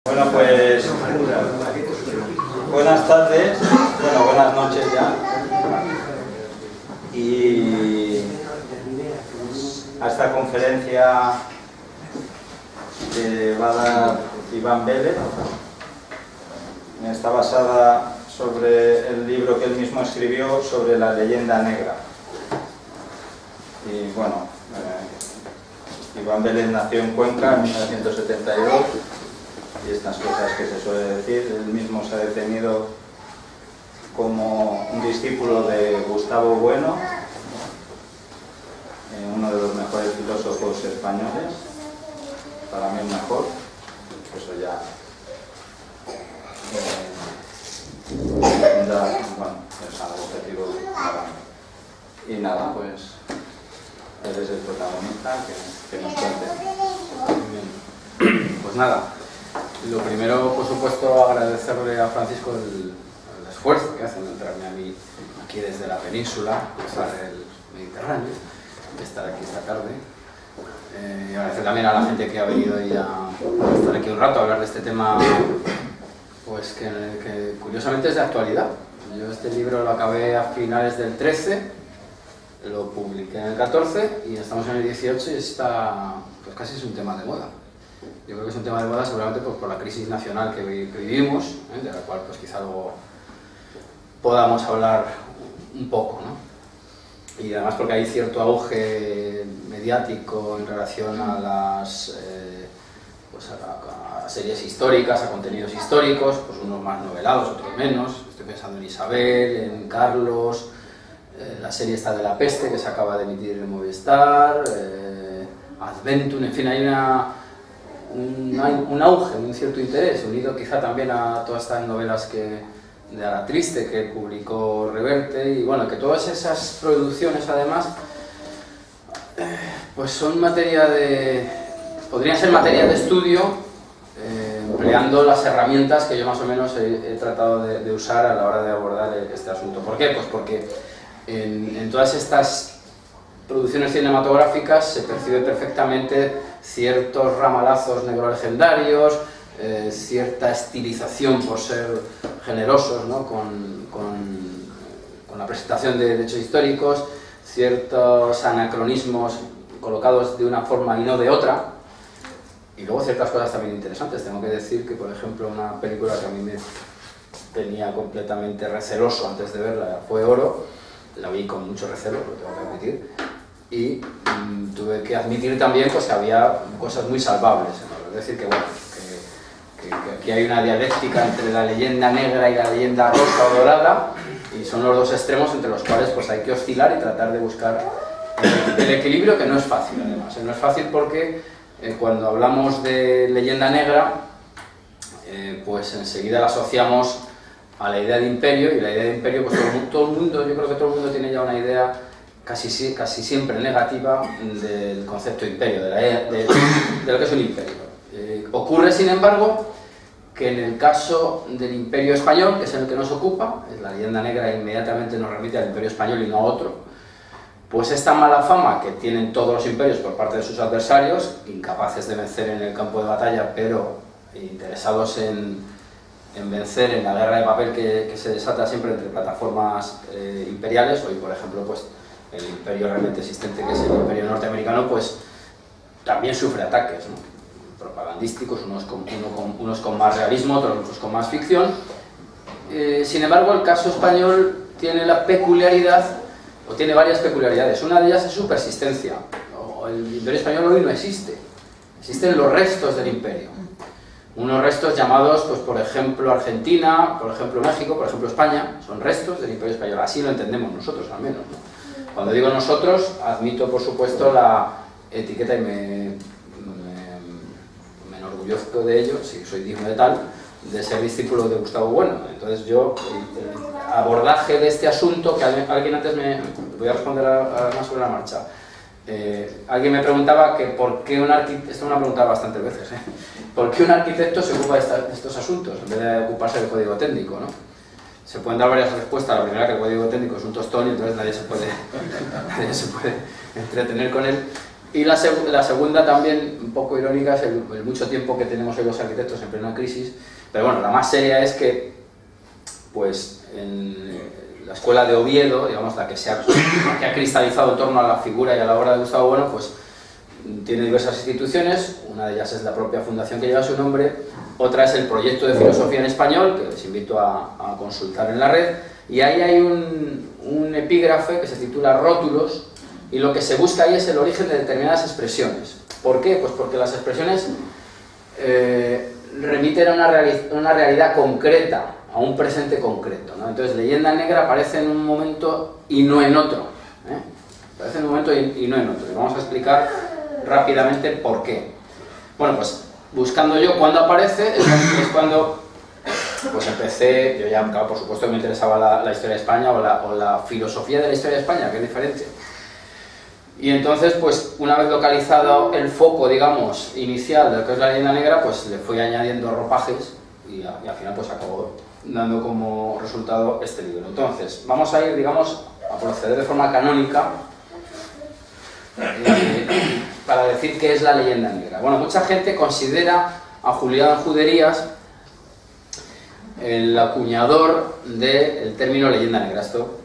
Bueno, pues buenas tardes, bueno, buenas noches ya. Y a esta conferencia que va a dar Iván Vélez está basada sobre el libro que él mismo escribió sobre la leyenda negra. Y bueno, Iván Vélez nació en Cuenca en 1972. Y estas cosas que se suele decir, él mismo se ha definido como un discípulo de Gustavo Bueno, uno de los mejores filósofos españoles, para mí el mejor, eso ya bueno, es algo objetivo para mí. Y nada, pues él es el protagonista, que nos cuente. Pues nada. Lo primero, por supuesto, agradecerle a Francisco el esfuerzo que hacen de traerme a mí aquí desde la península, cruzar el Mediterráneo, de estar aquí esta tarde. Y agradecer también a la gente que ha venido y a estar aquí un rato a hablar de este tema, pues que curiosamente es de actualidad. Yo este libro lo acabé a finales del 13, lo publiqué en el 14 y estamos en el 18 y está, pues casi es un tema de moda. Yo creo que es un tema de moda seguramente por la crisis nacional que vivimos, de la cual pues quizá luego podamos hablar un poco, ¿no? Y además porque hay cierto auge mediático en relación a las pues a series históricas, a contenidos históricos, pues unos más novelados, otros menos. Estoy pensando en Isabel, en Carlos, la serie esta de La Peste que se acaba de emitir en Movistar, Adventum, en fin, hay un auge, un cierto interés, unido quizá también a todas estas novelas de Ara Triste que publicó Reverte, y bueno, que todas esas producciones además pues son podrían ser materia de estudio, empleando las herramientas que yo más o menos he tratado de usar a la hora de abordar este asunto. ¿Por qué? Pues porque en todas estas producciones cinematográficas se percibe perfectamente ciertos ramalazos negrolegendarios, cierta estilización por ser generosos, ¿no? con la presentación de hechos históricos, ciertos anacronismos colocados de una forma y no de otra, y luego ciertas cosas también interesantes. Tengo que decir que, por ejemplo, una película que a mí me tenía completamente receloso antes de verla fue Oro. La vi con mucho recelo, lo tengo que admitir, y tuve que admitir también pues, que había cosas muy salvables, ¿no? Es decir, que bueno, que aquí hay una dialéctica entre la leyenda negra y la leyenda rosa o dorada, y son los dos extremos entre los cuales pues, hay que oscilar y tratar de buscar el equilibrio, que no es fácil además. No es fácil porque cuando hablamos de leyenda negra, pues enseguida la asociamos a la idea de imperio, y la idea de imperio, pues todo el mundo, yo creo que todo el mundo tiene ya una idea casi siempre negativa del concepto de imperio, de lo que es un imperio. Ocurre, sin embargo, que en el caso del imperio español, que es el que nos ocupa, es la leyenda negra, inmediatamente nos remite al imperio español y no a otro, pues esta mala fama que tienen todos los imperios por parte de sus adversarios, incapaces de vencer en el campo de batalla, pero interesados en vencer en la guerra de papel que se desata siempre entre plataformas imperiales. Hoy, por ejemplo, pues el imperio realmente existente, que es el imperio norteamericano, pues también sufre ataques, ¿no? Propagandísticos, unos con más realismo, otros con más ficción. Sin embargo, el caso español tiene la peculiaridad, o tiene varias peculiaridades. Una de ellas es su persistencia. El imperio español hoy no existe, existen los restos del imperio. Unos restos llamados, pues por ejemplo, Argentina, por ejemplo, México, por ejemplo, España, son restos del imperio español. Así lo entendemos nosotros, al menos, ¿no? Cuando digo nosotros, admito, por supuesto, la etiqueta, y me enorgullezco de ello, si soy digno de tal, de ser discípulo de Gustavo Bueno. Entonces yo, el abordaje de este asunto, que alguien antes voy a responder más sobre la marcha. Alguien me preguntaba que por qué un arquitecto, esto me lo han preguntado bastantes veces, ¿por qué un arquitecto se ocupa de estos asuntos en vez de ocuparse del código técnico, ¿no? Se pueden dar varias respuestas. La primera, que el código técnico es un tostón y entonces nadie se puede entretener con él. Y la segunda también, un poco irónica, es el mucho tiempo que tenemos hoy los arquitectos en plena crisis. Pero bueno, la más seria es que, pues, en la escuela de Oviedo, digamos, la que ha cristalizado en torno a la figura y a la obra de Gustavo Bueno, pues tiene diversas instituciones. Una de ellas es la propia fundación que lleva su nombre, otra es el proyecto de filosofía en español, que les invito a consultar en la red, y ahí hay un epígrafe que se titula Rótulos, y lo que se busca ahí es el origen de determinadas expresiones. ¿Por qué? Pues porque las expresiones remiten a una realidad concreta, a un presente concreto, ¿no? Entonces, leyenda negra aparece en un momento y no en otro, ¿eh? Aparece en un momento y no en otro. Y vamos a explicar rápidamente por qué. Bueno, pues buscando yo cuándo aparece, es cuando pues empecé. Yo ya, claro, por supuesto me interesaba la historia de España o la filosofía de la historia de España, que es diferente. Y entonces, pues una vez localizado el foco, digamos, inicial de lo que es la leyenda negra, pues le fui añadiendo ropajes y al final pues acabó dando como resultado este libro. Entonces, vamos a ir, digamos, a proceder de forma canónica para decir qué es la leyenda negra. Bueno, mucha gente considera a Julián Juderías el acuñador del término leyenda negra. Esto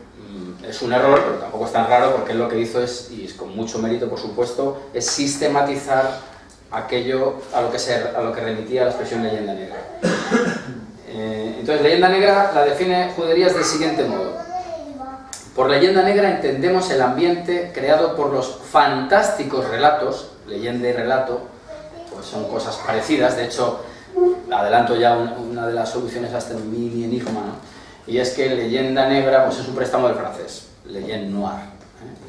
es un error, pero tampoco es tan raro, porque él lo que hizo es, y es con mucho mérito por supuesto, es sistematizar aquello a lo que remitía la expresión leyenda negra. Entonces, leyenda negra la define Juderías del siguiente modo: por leyenda negra entendemos el ambiente creado por los fantásticos relatos. Leyenda y relato pues son cosas parecidas. De hecho, adelanto ya una de las soluciones a este mini enigma, ¿no? Y es que leyenda negra pues es un préstamo del francés, leyenda noir,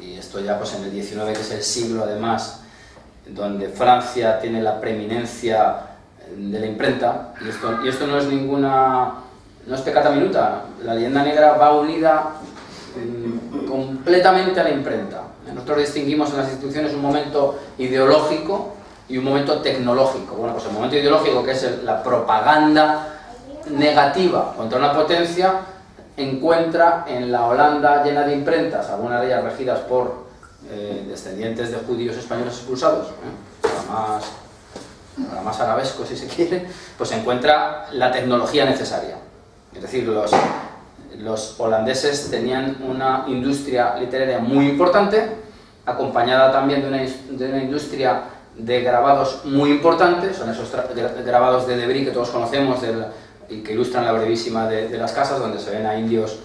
¿eh? Y esto ya pues en el XIX, que es el siglo además donde Francia tiene la preeminencia de la imprenta, y esto no es peccata minuta. La leyenda negra va unida completamente a la imprenta. Nosotros distinguimos en las instituciones un momento ideológico y un momento tecnológico. Bueno, pues el momento ideológico, que es la propaganda negativa contra una potencia, encuentra en la Holanda llena de imprentas, algunas de ellas regidas por descendientes de judíos españoles expulsados, para más arabesco si se quiere, pues encuentra la tecnología necesaria. Es decir, los holandeses tenían una industria literaria muy importante, acompañada también de una industria de grabados muy importante. Son esos grabados de Debris que todos conocemos y que ilustran la brevísima de las casas, donde se ven a indios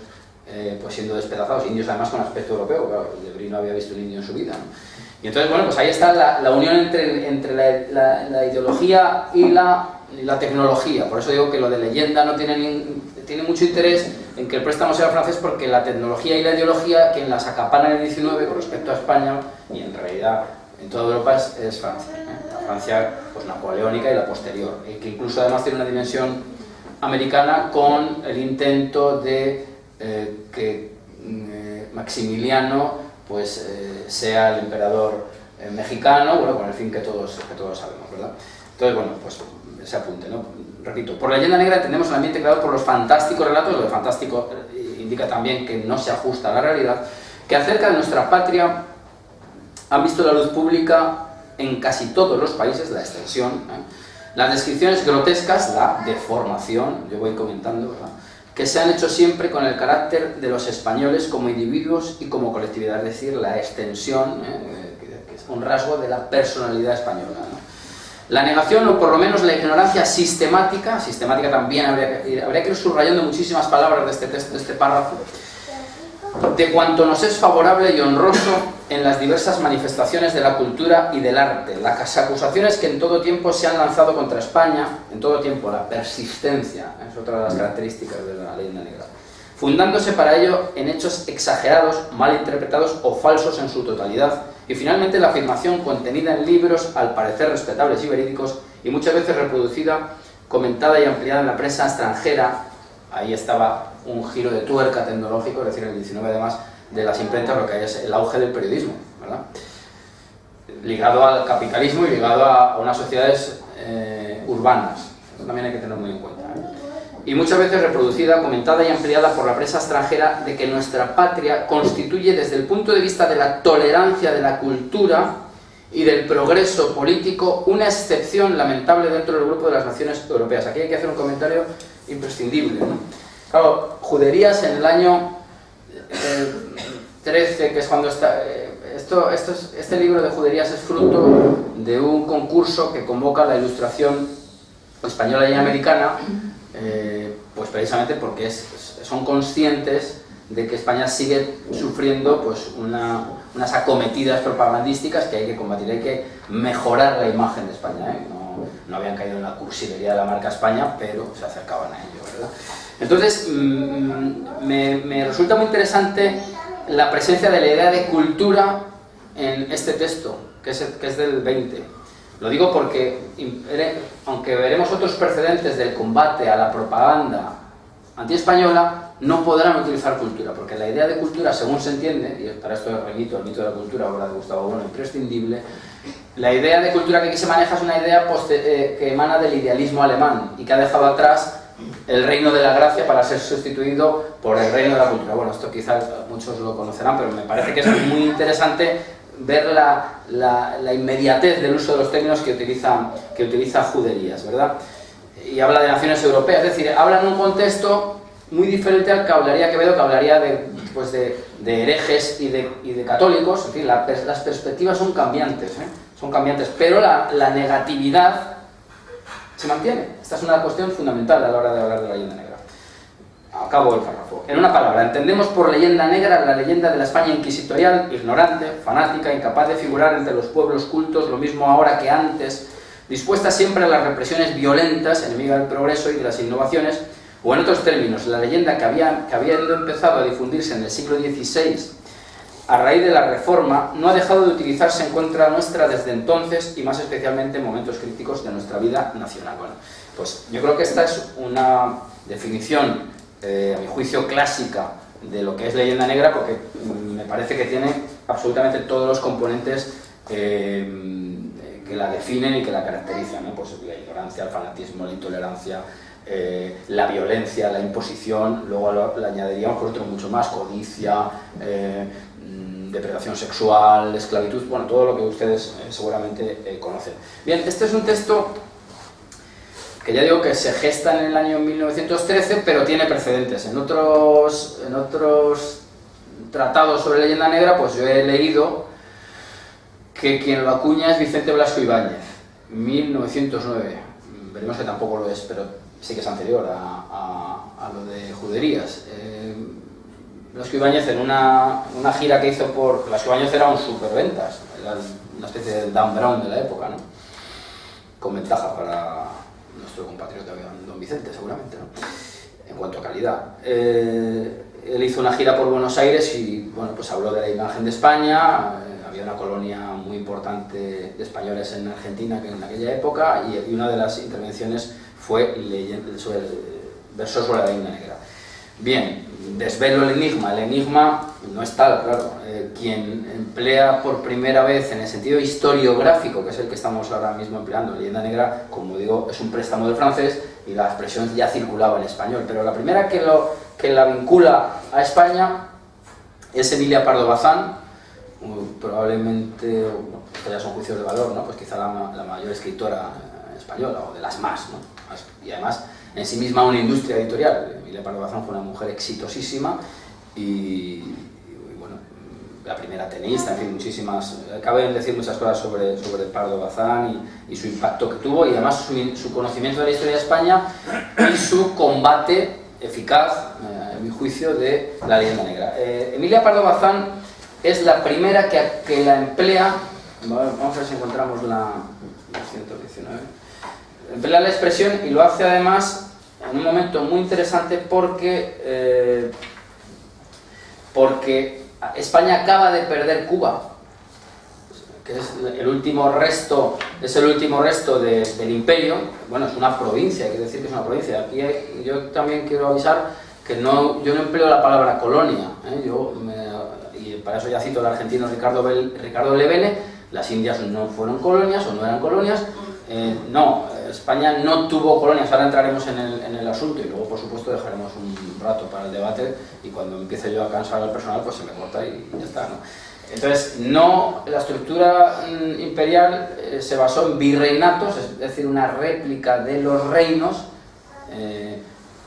pues siendo despedazados, indios además con aspecto europeo. Claro, Debris no había visto un indio en su vida, ¿no? Y entonces, bueno, pues ahí está la unión entre la ideología y la tecnología. Por eso digo que lo de leyenda no tiene mucho interés en que el préstamo sea francés, porque la tecnología y la ideología, quien las acapara en el XIX con respecto a España, y en realidad en toda Europa, es Francia, ¿eh? La Francia pues napoleónica y la posterior, que incluso además tiene una dimensión americana, con el intento de que Maximiliano pues sea el emperador mexicano, bueno, con el fin que todos sabemos, ¿verdad? Entonces, bueno, pues ese apunte, ¿no? Repito, por leyenda negra entendemos el ambiente creado por los fantásticos relatos. Lo de fantástico indica también que no se ajusta a la realidad, que acerca de nuestra patria han visto la luz pública en casi todos los países, la extensión, las descripciones grotescas, la deformación, yo voy comentando, ¿verdad?, que se han hecho siempre con el carácter de los españoles como individuos y como colectividad, es decir, la extensión, que es un rasgo de la personalidad española, ¿no? La negación, o por lo menos la ignorancia sistemática también habría que ir subrayando muchísimas palabras de este texto, de este párrafo, de cuanto nos es favorable y honroso en las diversas manifestaciones de la cultura y del arte, las acusaciones que en todo tiempo se han lanzado contra España, en todo tiempo, la persistencia, es otra de las características de la leyenda negra, fundándose para ello en hechos exagerados, mal interpretados o falsos en su totalidad, y finalmente la afirmación contenida en libros al parecer respetables y verídicos, y muchas veces reproducida, comentada y ampliada en la prensa extranjera. Ahí estaba un giro de tuerca tecnológico, es decir, en el 19 además de las imprentas, lo que hay es el auge del periodismo, ¿verdad?, ligado al capitalismo y ligado a unas sociedades urbanas. Eso también hay que tener muy en cuenta, ¿eh? Y muchas veces reproducida, comentada y ampliada por la prensa extranjera, de que nuestra patria constituye, desde el punto de vista de la tolerancia de la cultura y del progreso político, una excepción lamentable dentro del grupo de las naciones europeas. Aquí hay que hacer un comentario imprescindible, ¿no? Claro, Juderías en el año 13, que es cuando está... este libro de Juderías es fruto de un concurso que convoca la Ilustración española y americana, pues precisamente porque son conscientes de que España sigue sufriendo pues unas acometidas propagandísticas que hay que combatir, hay que mejorar la imagen de España, ¿eh? No habían caído en la cursilería de la marca España, pero se acercaban a ello, ¿verdad? Entonces, me resulta muy interesante la presencia de la idea de cultura en este texto, que es del 20. Lo digo porque, aunque veremos otros precedentes del combate a la propaganda antiespañola, no podrán utilizar cultura, porque la idea de cultura, según se entiende, y para esto remito al mito de la cultura, obra de Gustavo Bueno, imprescindible, la idea de cultura que aquí se maneja es una idea que emana del idealismo alemán y que ha dejado atrás el reino de la gracia para ser sustituido por el reino de la cultura. Bueno, esto quizás muchos lo conocerán, pero me parece que es muy interesante ver la inmediatez del uso de los términos que utiliza Juderías, ¿verdad? Y habla de naciones europeas, es decir, habla en un contexto muy diferente al que hablaría Quevedo, que hablaría de herejes y de católicos. En fin, las perspectivas son cambiantes, pero la negatividad se mantiene. Esta es una cuestión fundamental a la hora de hablar de la leyenda negra. Acabo el párrafo. En una palabra, entendemos por leyenda negra la leyenda de la España inquisitorial, ignorante, fanática, incapaz de figurar entre los pueblos cultos, lo mismo ahora que antes, dispuesta siempre a las represiones violentas, enemiga del progreso y de las innovaciones, o en otros términos, la leyenda que habiendo empezado a difundirse en el siglo XVI a raíz de la Reforma, no ha dejado de utilizarse en contra nuestra desde entonces y más especialmente en momentos críticos de nuestra vida nacional. Bueno, pues yo creo que esta es una definición, a mi juicio, clásica de lo que es leyenda negra, porque me parece que tiene absolutamente todos los componentes que la definen y que la caracterizan, ¿no? Pues la ignorancia, el fanatismo, la intolerancia, la violencia, la imposición, luego le añadiríamos por otro mucho más, codicia, depredación sexual, esclavitud, bueno, todo lo que ustedes seguramente conocen. Bien, este es un texto que ya digo que se gesta en el año 1913, pero tiene precedentes. En otros tratados sobre leyenda negra, pues yo he leído que quien lo acuña es Vicente Blasco Ibáñez, 1909. Veremos que tampoco lo es, pero sí que es anterior a lo de Juderías. Blasco Ibáñez, en una gira que hizo por... Blasco Ibáñez era un superventas, era una especie de Dan Brown de la época, ¿no? Con ventaja para nuestro compatriota don Vicente, seguramente, ¿no? En cuanto a calidad. Él hizo una gira por Buenos Aires y, bueno, pues habló de la imagen de España. Había una colonia muy importante de españoles en Argentina en aquella época y una de las intervenciones fue versó sobre la leyenda negra. Bien, desvelo el enigma. El enigma no es tal, claro. Quien emplea por primera vez en el sentido historiográfico, que es el que estamos ahora mismo empleando, leyenda negra, como digo, es un préstamo del francés y la expresión ya circulaba en español, pero la primera que la vincula a España es Emilia Pardo Bazán, probablemente, bueno, estos ya son juicios de valor, ¿no? Pues quizá la mayor escritora española, o de las más, ¿no? Y además en sí misma una industria editorial. Emilia Pardo Bazán fue una mujer exitosísima y bueno, la primera teneísta, en fin, muchísimas... Cabe decir muchas cosas sobre Pardo Bazán y su impacto que tuvo, y además su conocimiento de la historia de España y su combate eficaz, en mi juicio, de la leyenda negra. Emilia Pardo Bazán es la primera que la emplea... Vamos a ver si encontramos la 119. Emplea la expresión y lo hace además en un momento muy interesante porque España acaba de perder Cuba, que es el último resto del imperio. Bueno, es una provincia, quiere decir que es una provincia. Aquí yo también quiero avisar que yo no empleo la palabra colonia, y para eso ya cito al argentino Ricardo Lebene. Las Indias no fueron colonias o no eran colonias. España no tuvo colonias. Ahora entraremos en el asunto y luego, por supuesto, dejaremos un rato para el debate, y cuando empiece yo a cansar al personal, pues se me corta y ya está, ¿no? Entonces, no, la estructura imperial se basó en virreinatos, es decir, una réplica de los reinos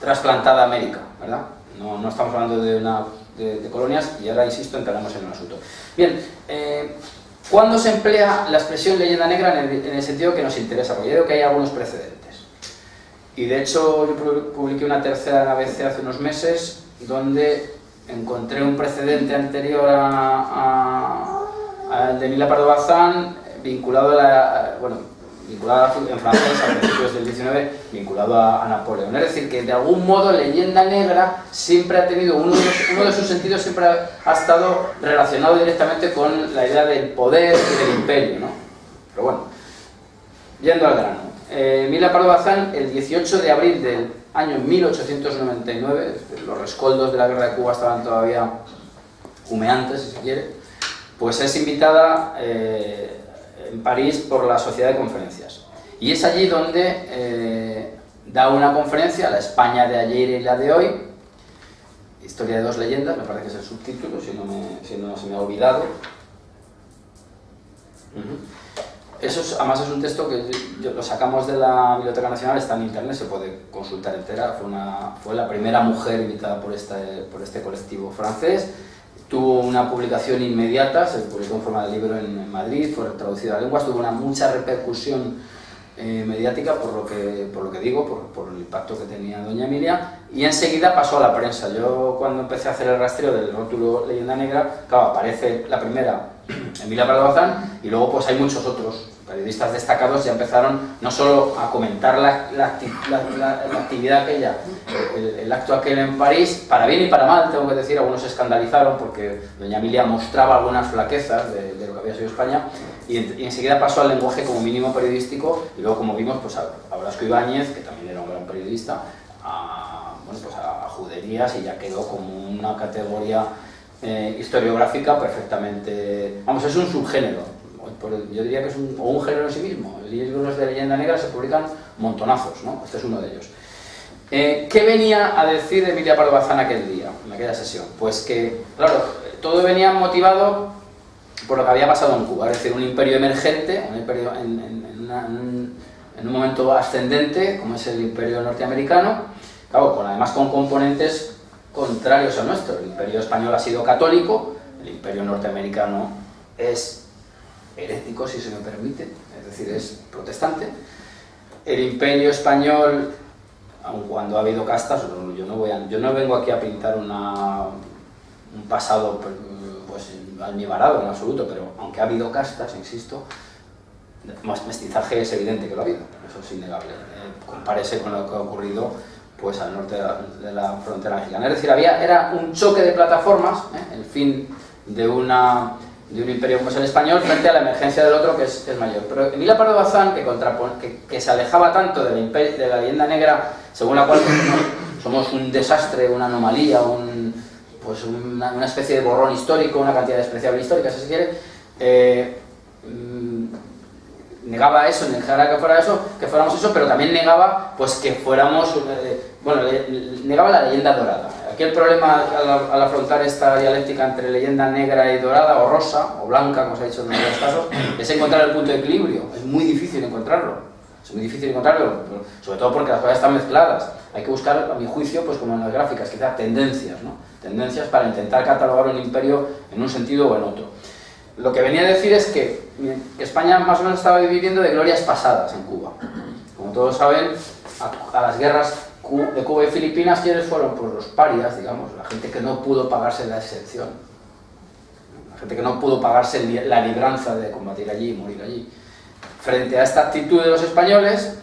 trasplantada a América, ¿verdad? No estamos hablando de colonias, y ahora, insisto, entraremos en el asunto. Bien, ¿cuándo se emplea la expresión leyenda negra en el sentido que nos interesa? Porque yo digo que hay algunos precedentes. Y de hecho, yo publiqué una tercera en ABC hace unos meses, donde encontré un precedente anterior al de Emilia Pardo Bazán, vinculado en francés a principios del 19, vinculado a Napoleón. Es decir, que de algún modo leyenda negra siempre ha tenido, uno de sus sentidos siempre ha estado relacionado directamente con la idea del poder y del imperio, ¿no? Pero bueno, yendo al grano. Emilia Pardo Bazán, el 18 de abril del año 1899, los rescoldos de la guerra de Cuba estaban todavía humeantes, si se quiere, pues es invitada en París por la Sociedad de Conferencias. Y es allí donde da una conferencia, la España de ayer y la de hoy, Historia de dos leyendas, me parece que es el subtítulo, si no se me ha olvidado. Eso además es un texto que lo sacamos de la Biblioteca Nacional, está en internet, se puede consultar entera. Fue la primera mujer invitada por este colectivo francés. Tuvo una publicación inmediata, se publicó en forma de libro en Madrid, fue traducido a lenguas, tuvo mucha repercusión mediática por lo que digo, por el impacto que tenía doña Emilia, y enseguida pasó a la prensa. Yo, cuando empecé a hacer el rastreo del rótulo Leyenda Negra, claro, aparece la primera, Emilia Pardo Bazán, y luego pues hay muchos otros periodistas destacados. Ya empezaron no solo a comentar la actividad aquella, el acto aquel en París, para bien y para mal, tengo que decir. Algunos se escandalizaron porque doña Emilia mostraba algunas flaquezas de lo que había sido España, y enseguida pasó al lenguaje como mínimo periodístico, y luego, como vimos, pues a Blasco Ibáñez, que también era un gran periodista, a juderías, y ya quedó como una categoría historiográfica perfectamente... Vamos, es un subgénero. Yo diría que es un género en sí mismo. Libros de leyenda negra se publican montonazos, ¿no? Este es uno de ellos. ¿Qué venía a decir Emilia Pardo Bazán aquel día, en aquella sesión? Pues que, claro, todo venía motivado por lo que había pasado en Cuba, es decir, un imperio emergente, un imperio en un momento ascendente, como es el imperio norteamericano, claro, además con componentes contrarios al nuestro. El imperio español ha sido católico, el imperio norteamericano es herético, si se me permite, es decir, es protestante. El imperio español, aun cuando ha habido castas, yo no vengo aquí a pintar un pasado pues almibarado en absoluto, pero aunque ha habido castas, insisto, mestizaje es evidente que lo ha habido, eso es innegable. Compárese con lo que ha ocurrido pues al norte de la frontera mexicana. Es decir, era un choque de plataformas, el fin de un imperio como es el español frente a la emergencia del otro, que es mayor. Pero Emilia Pardo Bazán, que se alejaba tanto de la leyenda negra, según la cual somos un desastre, una anomalía, una especie de borrón histórico, una cantidad despreciable histórica, si se quiere, negaba eso, negaba que fuéramos eso, pero también negaba pues que fuéramos, negaba la leyenda dorada. Aquí el problema al afrontar esta dialéctica entre leyenda negra y dorada, o rosa, o blanca, como se ha dicho en algunos casos, es encontrar el punto de equilibrio. Es muy difícil encontrarlo, sobre todo porque las cosas están mezcladas. Hay que buscar, a mi juicio, pues como en las gráficas, quizás tendencias, ¿no? Tendencias para intentar catalogar un imperio en un sentido o en otro. Lo que venía a decir es que España más o menos estaba viviendo de glorias pasadas en Cuba. Como todos saben, a las guerras de Cuba y Filipinas, ¿quiénes fueron? Pues los parias, digamos, la gente que no pudo pagarse la excepción, la gente que no pudo pagarse la libranza de combatir allí y morir allí. Frente a esta actitud de los españoles,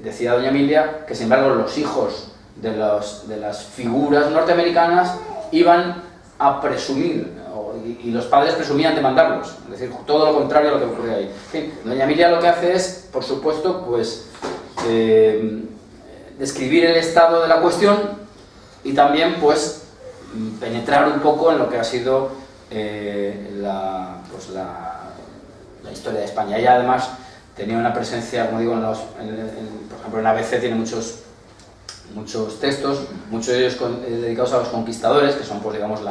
decía doña Emilia que, sin embargo, los hijos de las figuras norteamericanas iban a presumir, y los padres presumían de mandarlos, es decir, todo lo contrario a lo que ocurría ahí. En fin, doña Emilia lo que hace es, por supuesto, pues describir el estado de la cuestión y también pues penetrar un poco en lo que ha sido la historia de España. Ella además tenía una presencia, como digo, por ejemplo en ABC tiene muchos muchos de ellos dedicados a los conquistadores, que son pues digamos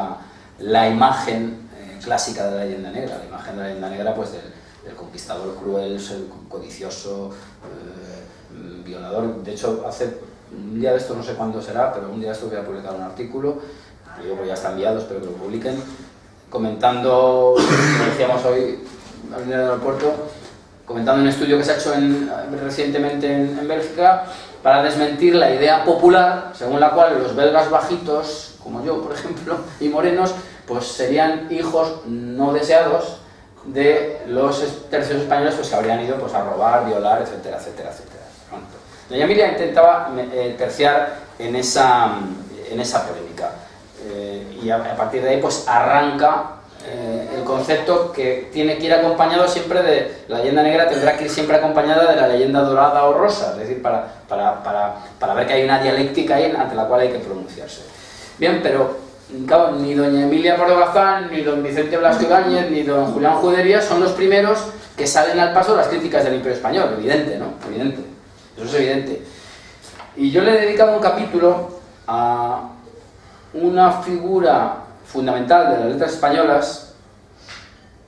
la imagen clásica de la leyenda negra, la imagen de la leyenda negra pues del conquistador cruel, codicioso, violador. De hecho, hace un día de esto, no sé cuándo será, pero un día de esto voy a publicar un artículo, luego ya está enviado, espero que lo publiquen, comentando, como decíamos hoy al venir del aeropuerto, comentando un estudio que se ha hecho recientemente en Bélgica para desmentir la idea popular según la cual los belgas bajitos, como yo por ejemplo, y morenos, pues serían hijos no deseados de los tercios españoles pues, que habrían ido pues, a robar, violar, etcétera, etcétera, etcétera. Doña Emilia intentaba terciar en esa polémica y a partir de ahí pues arranca el concepto que tiene que ir acompañado siempre de la leyenda negra, tendrá que ir siempre acompañada de la leyenda dorada o rosa, es decir, para ver que hay una dialéctica ahí ante la cual hay que pronunciarse. Bien, pero claro, ni doña Emilia Pardo Bazán, ni don Vicente Blasco Ibáñez, ni don Julián Juderías son los primeros que salen al paso de las críticas del Imperio Español, evidente, ¿no? Evidente, eso es evidente. Y yo le he dedicado un capítulo a una figura fundamental de las letras españolas,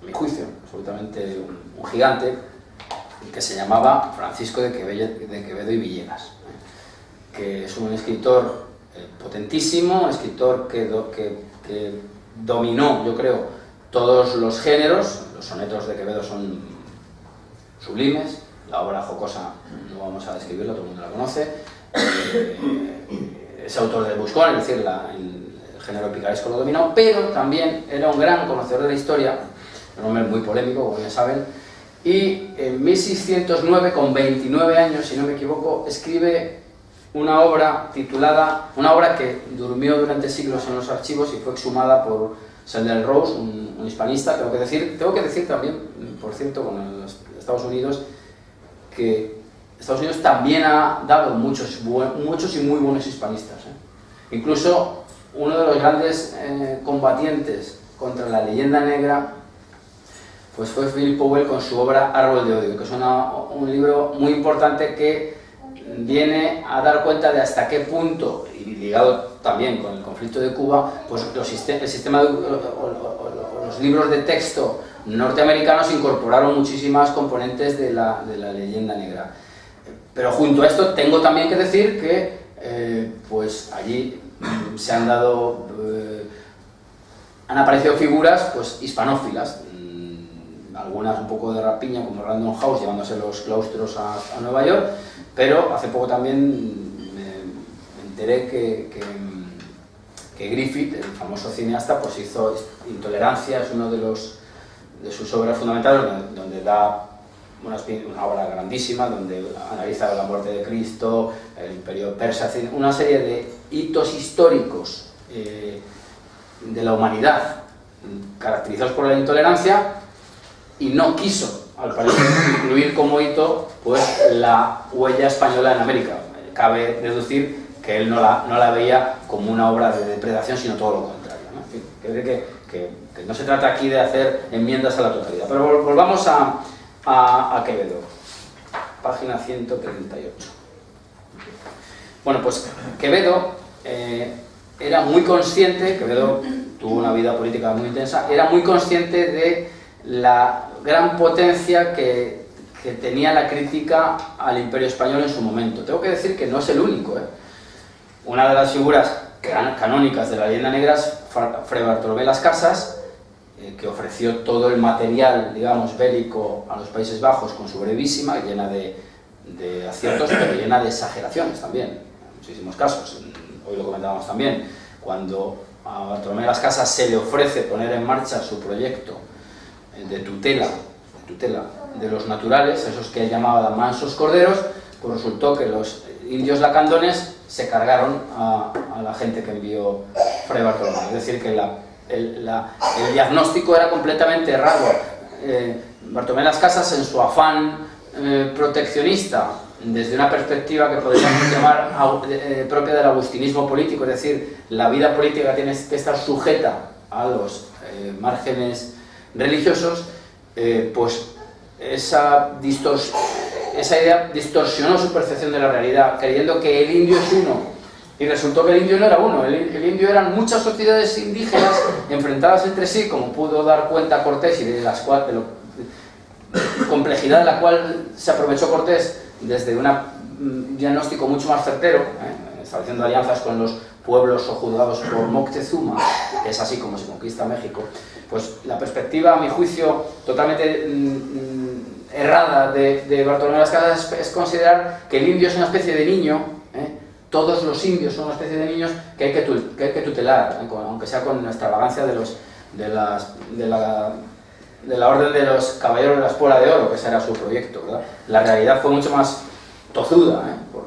a mi juicio, absolutamente un gigante, que se llamaba Francisco de Quevedo y Villegas, que es un escritor potentísimo, un escritor que dominó, yo creo, todos los géneros. Los sonetos de Quevedo son sublimes, la obra jocosa no vamos a describirla, todo el mundo la conoce, es autor del Buscón, es decir, el género picaresco lo dominó, pero también era un gran conocedor de la historia, un hombre muy polémico, como ya saben, y en 1609, con 29 años, si no me equivoco, escribe una obra titulada, una obra que durmió durante siglos en los archivos y fue exhumada por Sandel Rose, un hispanista. Tengo que decir también, por cierto, con los Estados Unidos, que Estados Unidos también ha dado muchos y muy buenos hispanistas, Incluso uno de los grandes combatientes contra la leyenda negra pues fue Philip Powell con su obra Árbol de Odio, que es un libro muy importante que viene a dar cuenta de hasta qué punto, y ligado también con el conflicto de Cuba, pues el sistema los libros de texto norteamericanos incorporaron muchísimas componentes de la leyenda negra. Pero junto a esto tengo también que decir que pues allí se han aparecido figuras pues hispanófilas, algunas un poco de rapiña como Random House llevándose los claustros a Nueva York, pero hace poco también me enteré que Griffith, el famoso cineasta, pues hizo Intolerancia, es uno de sus obras fundamentales, donde da una obra grandísima, donde analiza la muerte de Cristo, el imperio persa, una serie de hitos históricos de la humanidad caracterizados por la intolerancia, y no quiso, al parecer, incluir como hito pues, la huella española en América. Cabe deducir que él no la veía como una obra de depredación, sino todo lo contrario, ¿no? En fin, que no se trata aquí de hacer enmiendas a la totalidad. Pero volvamos a Quevedo, página 138. Bueno, pues Quevedo era muy consciente, Quevedo tuvo una vida política muy intensa, era muy consciente de la gran potencia que tenía la crítica al Imperio Español en su momento. Tengo que decir que no es el único, Una de las figuras canónicas de la leyenda negra es Fray Bartolomé Las Casas, que ofreció todo el material, digamos, bélico a los Países Bajos con su brevísima, llena de aciertos, pero llena de exageraciones también, en muchísimos casos. Hoy lo comentábamos también, cuando a Bartolomé Las Casas se le ofrece poner en marcha su proyecto de tutela de los naturales, esos que él llamaba mansos corderos, pues resultó que los indios lacandones se cargaron a la gente que envió Fray Bartolomé. Es decir, que el diagnóstico era completamente errado. Bartolomé Las Casas, en su afán proteccionista, desde una perspectiva que podríamos llamar propia del agustinismo político, es decir, la vida política tiene que estar sujeta a los márgenes religiosos, pues esa idea distorsionó su percepción de la realidad, creyendo que el indio es uno Y resultó que el indio no era uno, el indio eran muchas sociedades indígenas enfrentadas entre sí, como pudo dar cuenta Cortés, y de la complejidad de la cual se aprovechó Cortés desde un diagnóstico mucho más certero, estableciendo alianzas con los pueblos sojuzgados por Moctezuma, que es así como se conquista México. Pues la perspectiva, a mi juicio, totalmente errada de Bartolomé de las Casas es considerar que el indio es una especie de niño. Todos los indios son una especie de niños que hay que tutelar, aunque sea con la extravagancia de la orden de los caballeros de la espuela de oro, que ese era su proyecto, ¿verdad? La realidad fue mucho más tozuda, por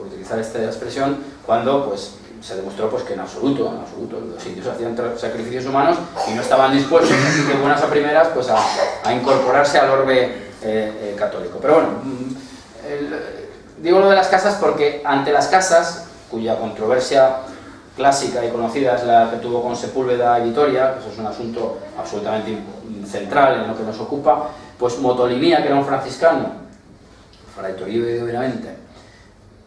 utilizar esta expresión, cuando pues, se demostró pues, que en absoluto los indios hacían sacrificios humanos y no estaban dispuestos, así que buenas a primeras, pues, a incorporarse al orbe católico. Pero bueno, digo lo de las casas porque ante las casas, cuya controversia clásica y conocida es la que tuvo con Sepúlveda y Vitoria, que eso es un asunto absolutamente central en lo que nos ocupa, pues Motolinía, que era un franciscano, Fray Toribio obviamente,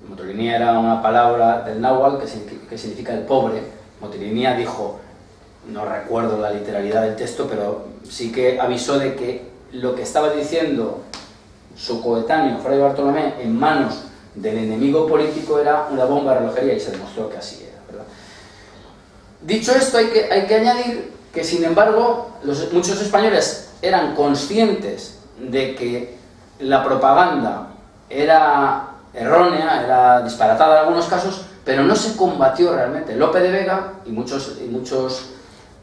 Motolinía era una palabra del náhuatl que significa el pobre. Motolinía dijo, no recuerdo la literalidad del texto, pero sí que avisó de que lo que estaba diciendo su coetáneo, Fray Bartolomé, en manos del enemigo político era una bomba de relojería, y se demostró que así era, ¿verdad? Dicho esto, hay que añadir que, sin embargo, muchos españoles eran conscientes de que la propaganda era errónea, era disparatada en algunos casos, pero no se combatió realmente. Lope de Vega y muchos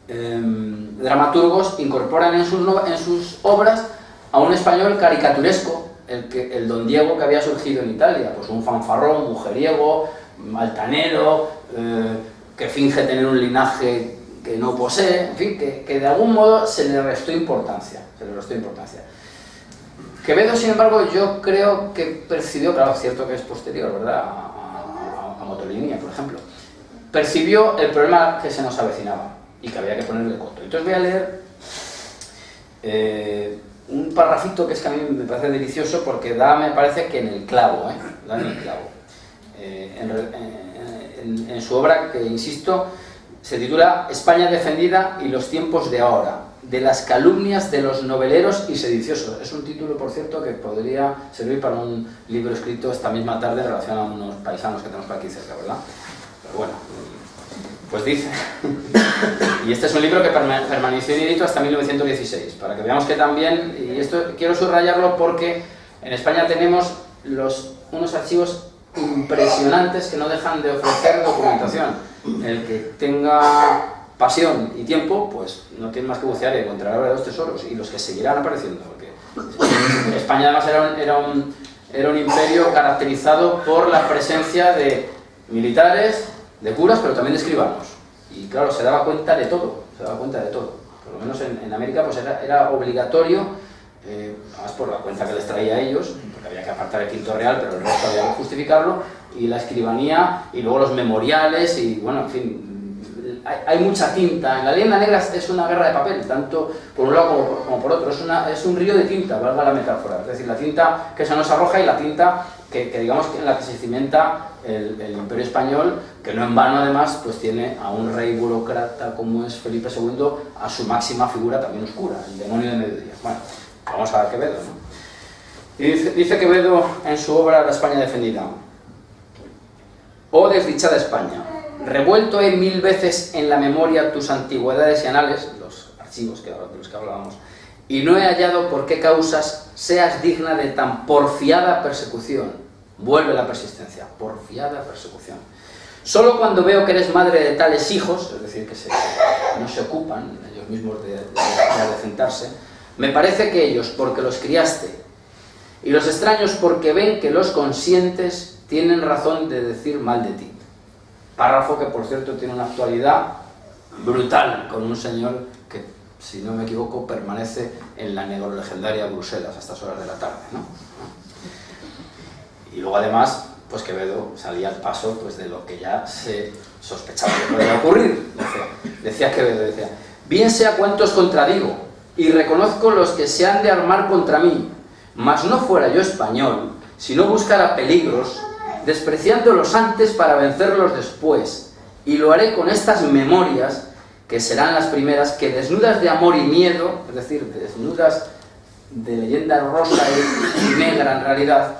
dramaturgos incorporan en sus obras a un español caricaturesco, el don Diego que había surgido en Italia, pues un fanfarrón, mujeriego, altanero, que finge tener un linaje que no posee, en fin, que de algún modo se le restó importancia. Quevedo, sin embargo, yo creo que percibió, claro, es cierto que es posterior, ¿verdad?, a Motolinía, por ejemplo, percibió el problema que se nos avecinaba y que había que ponerle coto. Entonces voy a leer un parrafito que es que a mí me parece delicioso porque me parece que en el clavo, en su obra, que insisto, se titula España defendida y los tiempos de ahora, de las calumnias de los noveleros y sediciosos. Es un título, por cierto, que podría servir para un libro escrito esta misma tarde en relación a unos paisanos que tenemos por aquí cerca, ¿verdad? Pero bueno, pues dice, y este es un libro que permaneció inédito hasta 1916, para que veamos que también, y esto quiero subrayarlo porque en España tenemos unos archivos impresionantes que no dejan de ofrecer documentación. El que tenga pasión y tiempo, pues no tiene más que bucear y encontrar ahora los tesoros, y los que seguirán apareciendo, porque España además era un imperio caracterizado por la presencia de militares, de curas, pero también de escribanos, y claro, se daba cuenta de todo, por lo menos en América pues era obligatorio, además por la cuenta que les traía a ellos, porque había que apartar el quinto real, pero el resto había que justificarlo, y la escribanía, y luego los memoriales, y bueno, en fin, hay mucha tinta. En la leyenda negra es una guerra de papel, tanto por un lado como por otro, es un río de tinta, valga la metáfora, es decir, la tinta que se nos arroja y la tinta que digamos en la que se cimenta el Imperio Español, que no en vano además pues tiene a un rey burócrata como es Felipe II, a su máxima figura también oscura, el demonio de mediodía. Bueno, vamos a ver Quevedo, ¿no? Y dice Quevedo en su obra La España defendida: oh desdichada España, revuelto he 1000 veces en la memoria tus antigüedades y anales, los archivos de los que hablábamos, y no he hallado por qué causas seas digna de tan porfiada persecución. Vuelve la persistencia, porfiada persecución. Solo cuando veo que eres madre de tales hijos, es decir, que no se ocupan ellos mismos de adecentarse, me parece que ellos, porque los criaste, y los extraños porque ven que los conscientes tienen razón de decir mal de ti. Párrafo que, por cierto, tiene una actualidad brutal con un señor que, si no me equivoco, permanece en la legendaria Bruselas a estas horas de la tarde, ¿no? Y luego, además, pues Quevedo salía al paso pues, de lo que ya se sospechaba que podía ocurrir. Decía Quevedo, bien sea cuantos contradigo, y reconozco los que se han de armar contra mí, mas no fuera yo español, si no buscara peligros despreciándolos antes para vencerlos después, y lo haré con estas memorias, que serán las primeras, que desnudas de amor y miedo, es decir, desnudas de leyenda rosa y negra en realidad,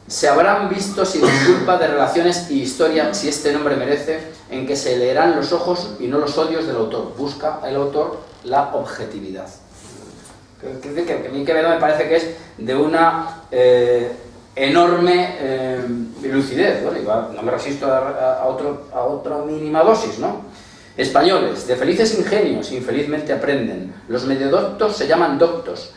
se habrán visto sin disculpa de relaciones y historia, si este nombre merece, en que se leerán los ojos y no los odios del autor. Busca el autor la objetividad. Que a mí Quevedo me parece que es de una enorme lucidez, ¿no? No me resisto a otra mínima dosis, ¿no? Españoles, de felices ingenios, infelizmente aprenden. Los medio doctos se llaman doctos.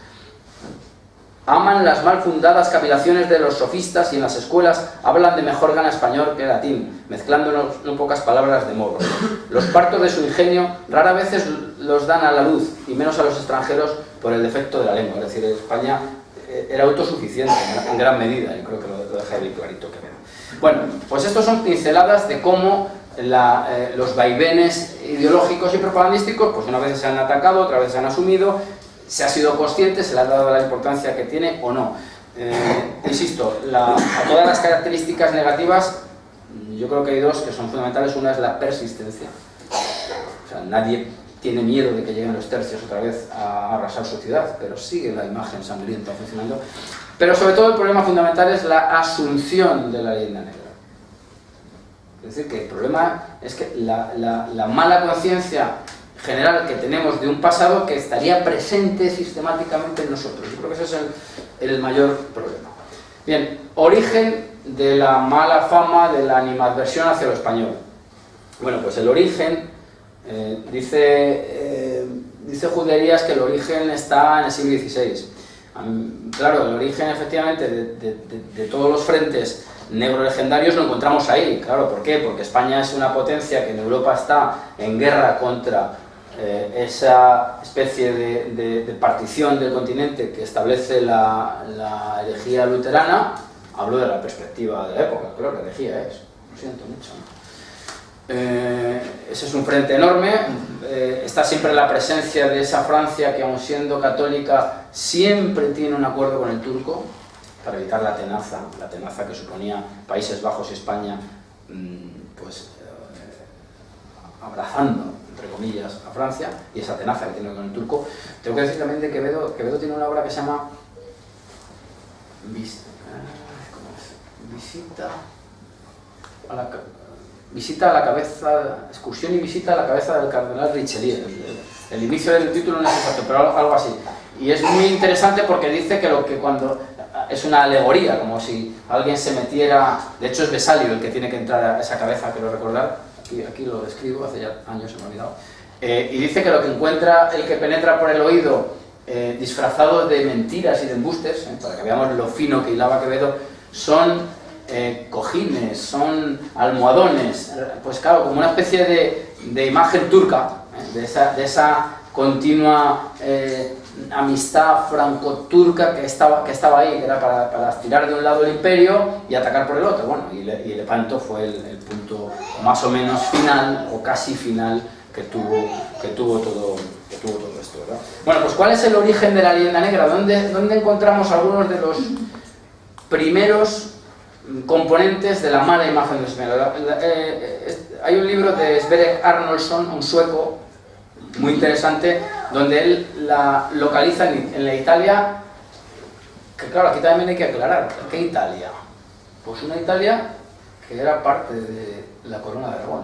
Aman las mal fundadas cavilaciones de los sofistas y en las escuelas hablan de mejor gana español que latín, mezclando no pocas palabras de moros. Los partos de su ingenio rara vez los dan a la luz, y menos a los extranjeros por el defecto de la lengua. Es decir, España era autosuficiente en gran medida, y creo que lo deja bien clarito que veo. Bueno, pues estos son pinceladas de cómo los vaivenes ideológicos y propagandísticos, pues unas veces se han atacado, otras veces se han asumido. Se ha sido consciente, se le ha dado la importancia que tiene o no. Insisto, a todas las características negativas, yo creo que hay dos que son fundamentales. Una es la persistencia. O sea, nadie tiene miedo de que lleguen los tercios otra vez a arrasar su ciudad, pero sigue la imagen sangrienta funcionando. Pero sobre todo el problema fundamental es la asunción de la leyenda negra. Es decir, que el problema es que la mala conciencia general que tenemos de un pasado que estaría presente sistemáticamente en nosotros. Yo creo que ese es el mayor problema. Bien, origen de la mala fama, de la animadversión hacia lo español. Bueno, pues el origen, dice Juderías que el origen está en el siglo XVI. Claro, el origen efectivamente de todos los frentes negro-legendarios lo encontramos ahí. Claro, ¿por qué? Porque España es una potencia que en Europa está en guerra contra esa especie de partición del continente que establece la herejía luterana. Hablo de la perspectiva de la época, claro, la herejía es, lo siento mucho, ¿no? Ese es un frente enorme. Está siempre la presencia de esa Francia que, aun siendo católica, siempre tiene un acuerdo con el turco para evitar la tenaza que suponía Países Bajos y España, pues abrazando, entre comillas, a Francia, y esa tenaza que tiene con el turco. Tengo que decir también de Quevedo tiene una obra que se llama Visita a la cabeza, excursión y visita a la cabeza del cardenal Richelieu. El inicio del título no es exacto, pero algo así. Y es muy interesante porque dice que cuando es una alegoría, como si alguien se metiera. De hecho es Vesalio el que tiene que entrar a esa cabeza, quiero recordar. Aquí lo describo, hace ya años se me ha olvidado. Y dice que lo que encuentra el que penetra por el oído, disfrazado de mentiras y de embustes, para que veamos lo fino que hilaba Quevedo, son cojines, son almohadones, pues claro, como una especie de imagen turca, de esa continua amistad franco-turca que estaba ahí, que era para tirar de un lado el imperio y atacar por el otro. Bueno, y Lepanto fue el punto más o menos final, o casi final, que tuvo todo esto, ¿verdad? Bueno, pues ¿cuál es el origen de la leyenda negra? ¿Dónde encontramos algunos de los primeros componentes de la mala imagen del español? Hay un libro de Sverker Arnoldsson, un sueco, muy interesante, donde él la localiza en la Italia, que claro, aquí también hay que aclarar, ¿qué Italia? Pues una Italia que era parte de la corona de Aragón.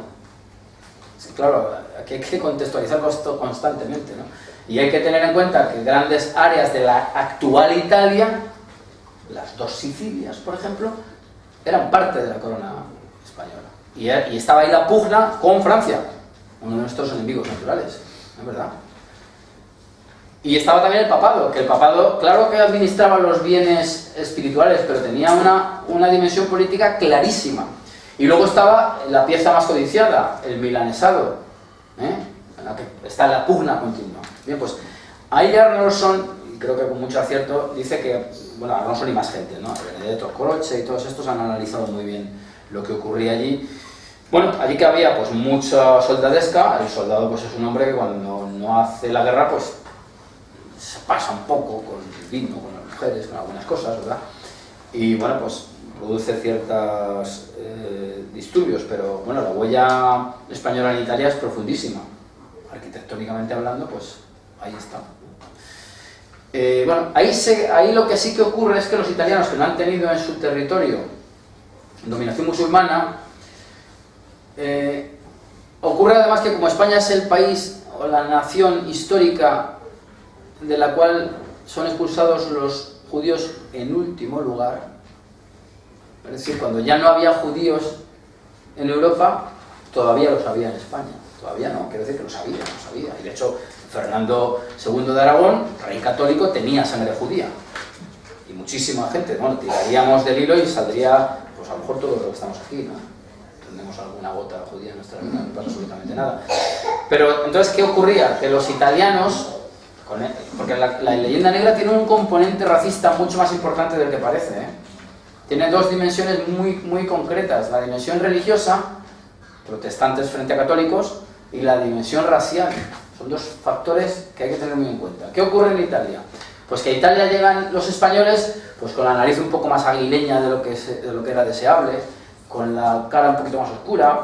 Es que, claro, aquí hay que contextualizarlo esto constantemente, ¿no? Y hay que tener en cuenta que grandes áreas de la actual Italia, las dos Sicilias, por ejemplo, eran parte de la corona española. Y estaba ahí la pugna con Francia, uno de nuestros enemigos naturales, ¿no es verdad? Y estaba también el papado, que el papado, claro que administraba los bienes espirituales, pero tenía una dimensión política clarísima. Y luego estaba la pieza más codiciada, el milanesado, en la que está la pugna continua. Bien, pues ahí Arnoldsson, y creo que con mucho acierto, dice que, bueno, Arnoldsson y más gente, ¿no? Benedetto Croce y todos estos han analizado muy bien lo que ocurría allí. Bueno, allí que había pues mucha soldadesca. El soldado pues es un hombre que cuando no hace la guerra pues se pasa un poco con el vino, con las mujeres, con algunas cosas, ¿verdad? Y bueno, pues produce ciertos disturbios, pero bueno, la huella española en Italia es profundísima. Arquitectónicamente hablando, pues ahí está. Bueno, ahí lo que sí que ocurre es que los italianos, que no han tenido en su territorio dominación musulmana, ocurre además que como España es el país o la nación histórica de la cual son expulsados los judíos en último lugar, es decir, cuando ya no había judíos en Europa, todavía los había en España. Todavía no, quiero decir que lo sabía. Y de hecho, Fernando II de Aragón, rey católico, tenía sangre judía. Y muchísima gente, bueno, tiraríamos del hilo y saldría, pues a lo mejor todos los que estamos aquí, ¿no? Tendremos alguna gota judía en nuestra vida, no pasa absolutamente nada. Pero entonces, ¿qué ocurría? Que los italianos, porque la leyenda negra tiene un componente racista mucho más importante del que parece, ¿eh? Tiene dos dimensiones muy concretas: la dimensión religiosa, protestantes frente a católicos, y la dimensión racial. Son dos factores que hay que tener muy en cuenta. ¿Qué ocurre en Italia? Pues que a Italia llegan los españoles pues con la nariz un poco más aguileña de lo que era deseable, con la cara un poquito más oscura,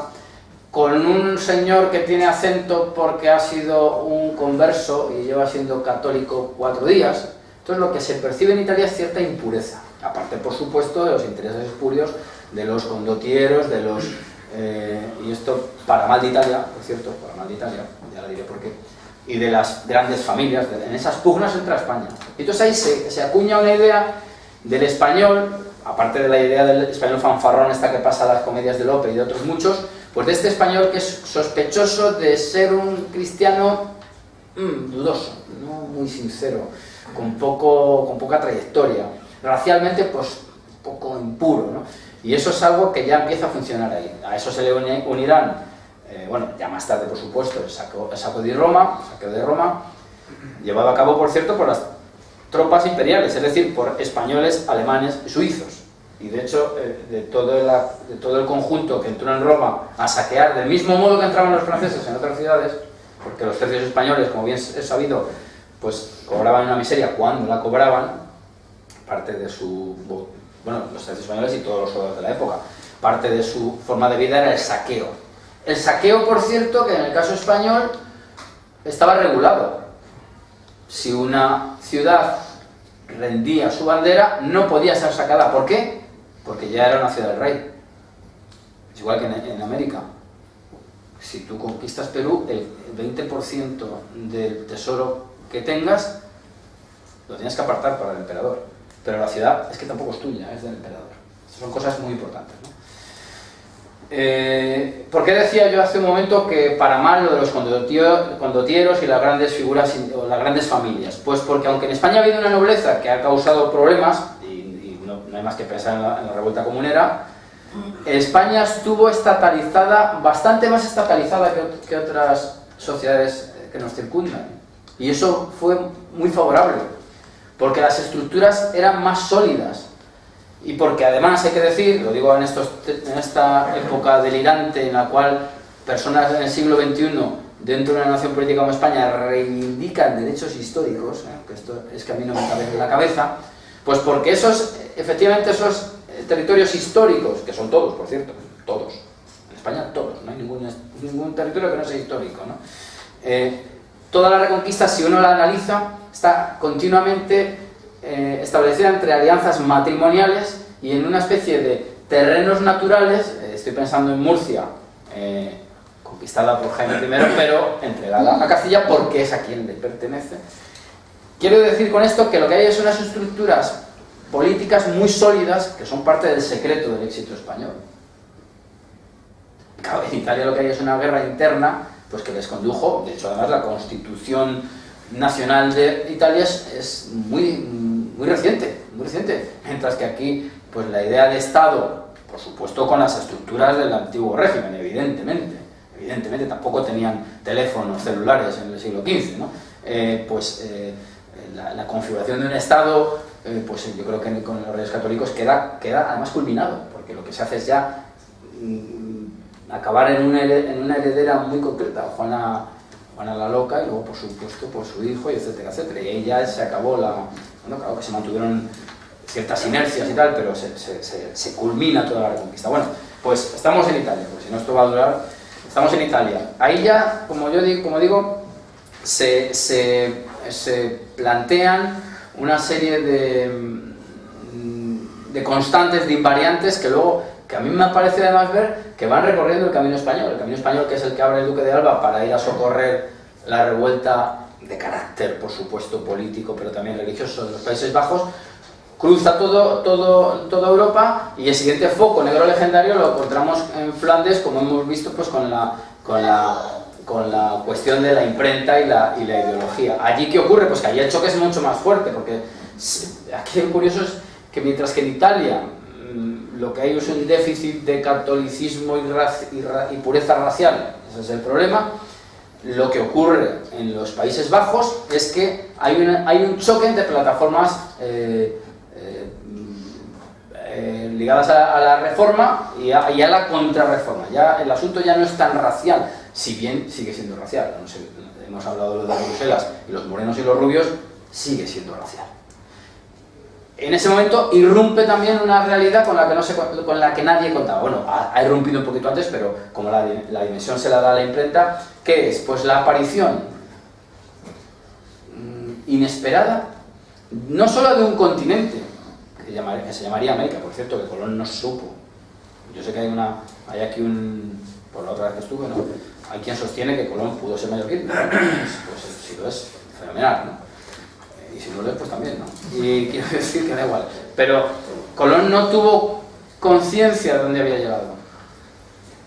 con un señor que tiene acento porque ha sido un converso y lleva siendo católico 4 días. Entonces lo que se percibe en Italia es cierta impureza, aparte por supuesto de los intereses espurios de los condottieros, de los... y esto para mal de Italia, por cierto, para mal de Italia, ya le diré por qué, y de las grandes familias, en esas pugnas entre España. Y entonces ahí se acuña una idea del español, aparte de la idea del español fanfarrón esta que pasa a las comedias de Lope y de otros muchos, pues de este español que es sospechoso de ser un cristiano dudoso, no muy sincero, con poca trayectoria, racialmente pues poco impuro, ¿no? Y eso es algo que ya empieza a funcionar ahí. A eso se le unirán, bueno, ya más tarde por supuesto, el saqueo de Roma, llevado a cabo por cierto por las tropas imperiales, es decir, por españoles, alemanes y suizos. Y de hecho, de todo el conjunto que entró en Roma a saquear, del mismo modo que entraban los franceses en otras ciudades, porque los tercios españoles, como bien es sabido, pues cobraban una miseria cuando la cobraban, parte de su... bueno, los tercios españoles y todos los soldados de la época, parte de su forma de vida era el saqueo. El saqueo, por cierto, que en el caso español estaba regulado. Si una ciudad rendía su bandera, no podía ser sacada. ¿Por qué? Porque ya era una ciudad del rey. Es igual que en América. Si tú conquistas Perú, el 20% del tesoro que tengas lo tienes que apartar para el emperador. Pero la ciudad es que tampoco es tuya, es del emperador. Estas son cosas muy importantes, ¿no? ¿Por qué decía yo hace un momento que para mal lo de los condottieros y las grandes figuras o las grandes familias? Pues porque aunque en España ha habido una nobleza que ha causado problemas, y no hay más que pensar en la revuelta comunera, España estuvo estatalizada, bastante más estatalizada que otras sociedades que nos circundan. Y eso fue muy favorable, porque las estructuras eran más sólidas. Y porque además hay que decir, lo digo en esta época delirante en la cual personas en el siglo XXI dentro de una nación política como España reivindican derechos históricos, que esto es que a mí no me cabe en la cabeza, pues porque efectivamente esos territorios históricos, que son todos, por cierto, todos, en España todos, no hay ningún territorio que no sea histórico, ¿no? Toda la reconquista, si uno la analiza, está continuamente establecida entre alianzas matrimoniales y en una especie de terrenos naturales. Estoy pensando en Murcia, conquistada por Jaime I, pero entregada a Castilla porque es a quien le pertenece. Quiero decir con esto que lo que hay es unas estructuras políticas muy sólidas que son parte del secreto del éxito español. Claro, en Italia lo que hay es una guerra interna pues que les condujo, de hecho además la Constitución Nacional de Italia es muy reciente, mientras que aquí pues la idea de Estado, por supuesto con las estructuras del antiguo régimen, evidentemente tampoco tenían teléfonos celulares en el siglo XV, ¿no? La configuración de un Estado, pues yo creo que con los Reyes Católicos queda además culminado, porque lo que se hace es ya acabar en una heredera muy concreta, Juana la Loca, y luego por supuesto por su hijo, y etcétera. Y ahí ya se acabó claro que se mantuvieron ciertas inercias y tal, pero se culmina toda la reconquista. Bueno, pues estamos en Italia, porque si no esto va a durar. Estamos en Italia. Ahí ya, como digo, se plantean una serie de constantes, de invariantes, que luego, que a mí me parece además ver que van recorriendo el camino español, que es el que abre el Duque de Alba para ir a socorrer la revuelta de carácter, por supuesto, político, pero también religioso de los Países Bajos, cruza toda Europa, y el siguiente foco negro legendario lo encontramos en Flandes, como hemos visto, pues con la cuestión de la imprenta y la ideología. ¿Allí qué ocurre? Pues que allí el choque es mucho más fuerte, porque aquí lo curioso es que mientras que en Italia lo que hay es un déficit de catolicismo y pureza racial, ese es el problema, lo que ocurre en los Países Bajos es que hay un choque entre plataformas ligadas a la reforma y a la contrarreforma. Ya el asunto ya no es tan racial, si bien sigue siendo racial. No sé, hemos hablado de Bruselas y los morenos y los rubios, sigue siendo racial. En ese momento irrumpe también una realidad con la que nadie contaba. Bueno, ha irrumpido un poquito antes, pero como la dimensión se la da a la imprenta, ¿qué es? Pues la aparición inesperada, no solo de un continente, que se llamaría América, por cierto, que Colón no supo. Yo sé que hay aquí por la otra vez que estuve, ¿no? Hay quien sostiene que Colón pudo ser mallorquín, pues si lo es, fenomenal, ¿no? Y si no lo es, pues también, ¿no? Y quiero decir que da igual. Pero Colón no tuvo conciencia de dónde había llegado.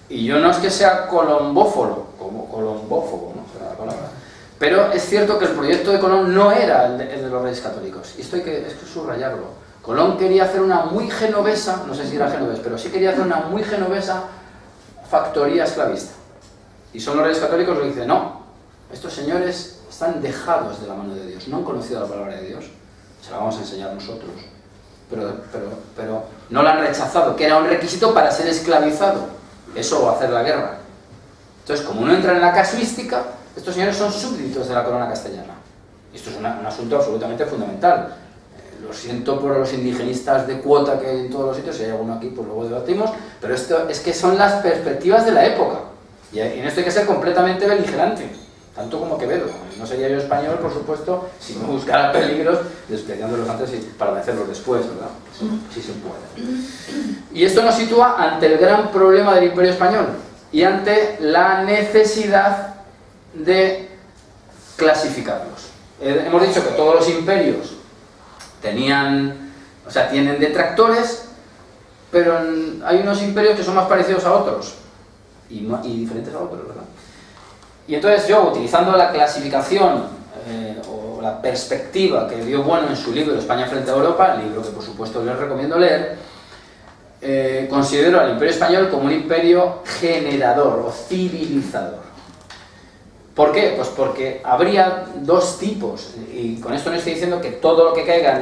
Y yo no es que sea colombófobo, ¿no? Será la palabra. Pero es cierto que el proyecto de Colón no era el de los Reyes Católicos. Y esto hay que subrayarlo. Colón quería hacer una muy genovesa, no sé si era genovés, pero sí quería hacer una muy genovesa factoría esclavista. Y son los Reyes Católicos los que dicen, no, estos señores están dejados de la mano de Dios, no han conocido la palabra de Dios, se la vamos a enseñar nosotros, pero no la han rechazado, que era un requisito para ser esclavizado, eso o hacer la guerra. Entonces, como no entra en la casuística, estos señores son súbditos de la corona castellana. Y esto es un asunto absolutamente fundamental. Lo siento por los indigenistas de cuota que hay en todos los sitios, si hay alguno aquí, pues luego debatimos, pero esto es que son las perspectivas de la época. Y en esto hay que ser completamente beligerante, tanto como Quevedo. No sería yo español, por supuesto, si no buscara peligros, despreciándolos antes y para vencerlos después, ¿verdad? Sí se puede. Y esto nos sitúa ante el gran problema del Imperio Español y ante la necesidad de clasificarlos. Hemos dicho que todos los imperios tienen detractores, pero hay unos imperios que son más parecidos a otros y diferentes a otros, ¿verdad? Y entonces yo, utilizando la clasificación o la perspectiva que dio Bueno en su libro España frente a Europa, libro que por supuesto les recomiendo leer, considero al Imperio Español como un imperio generador o civilizador. ¿Por qué? Pues porque habría dos tipos, y con esto no estoy diciendo que todo lo que caiga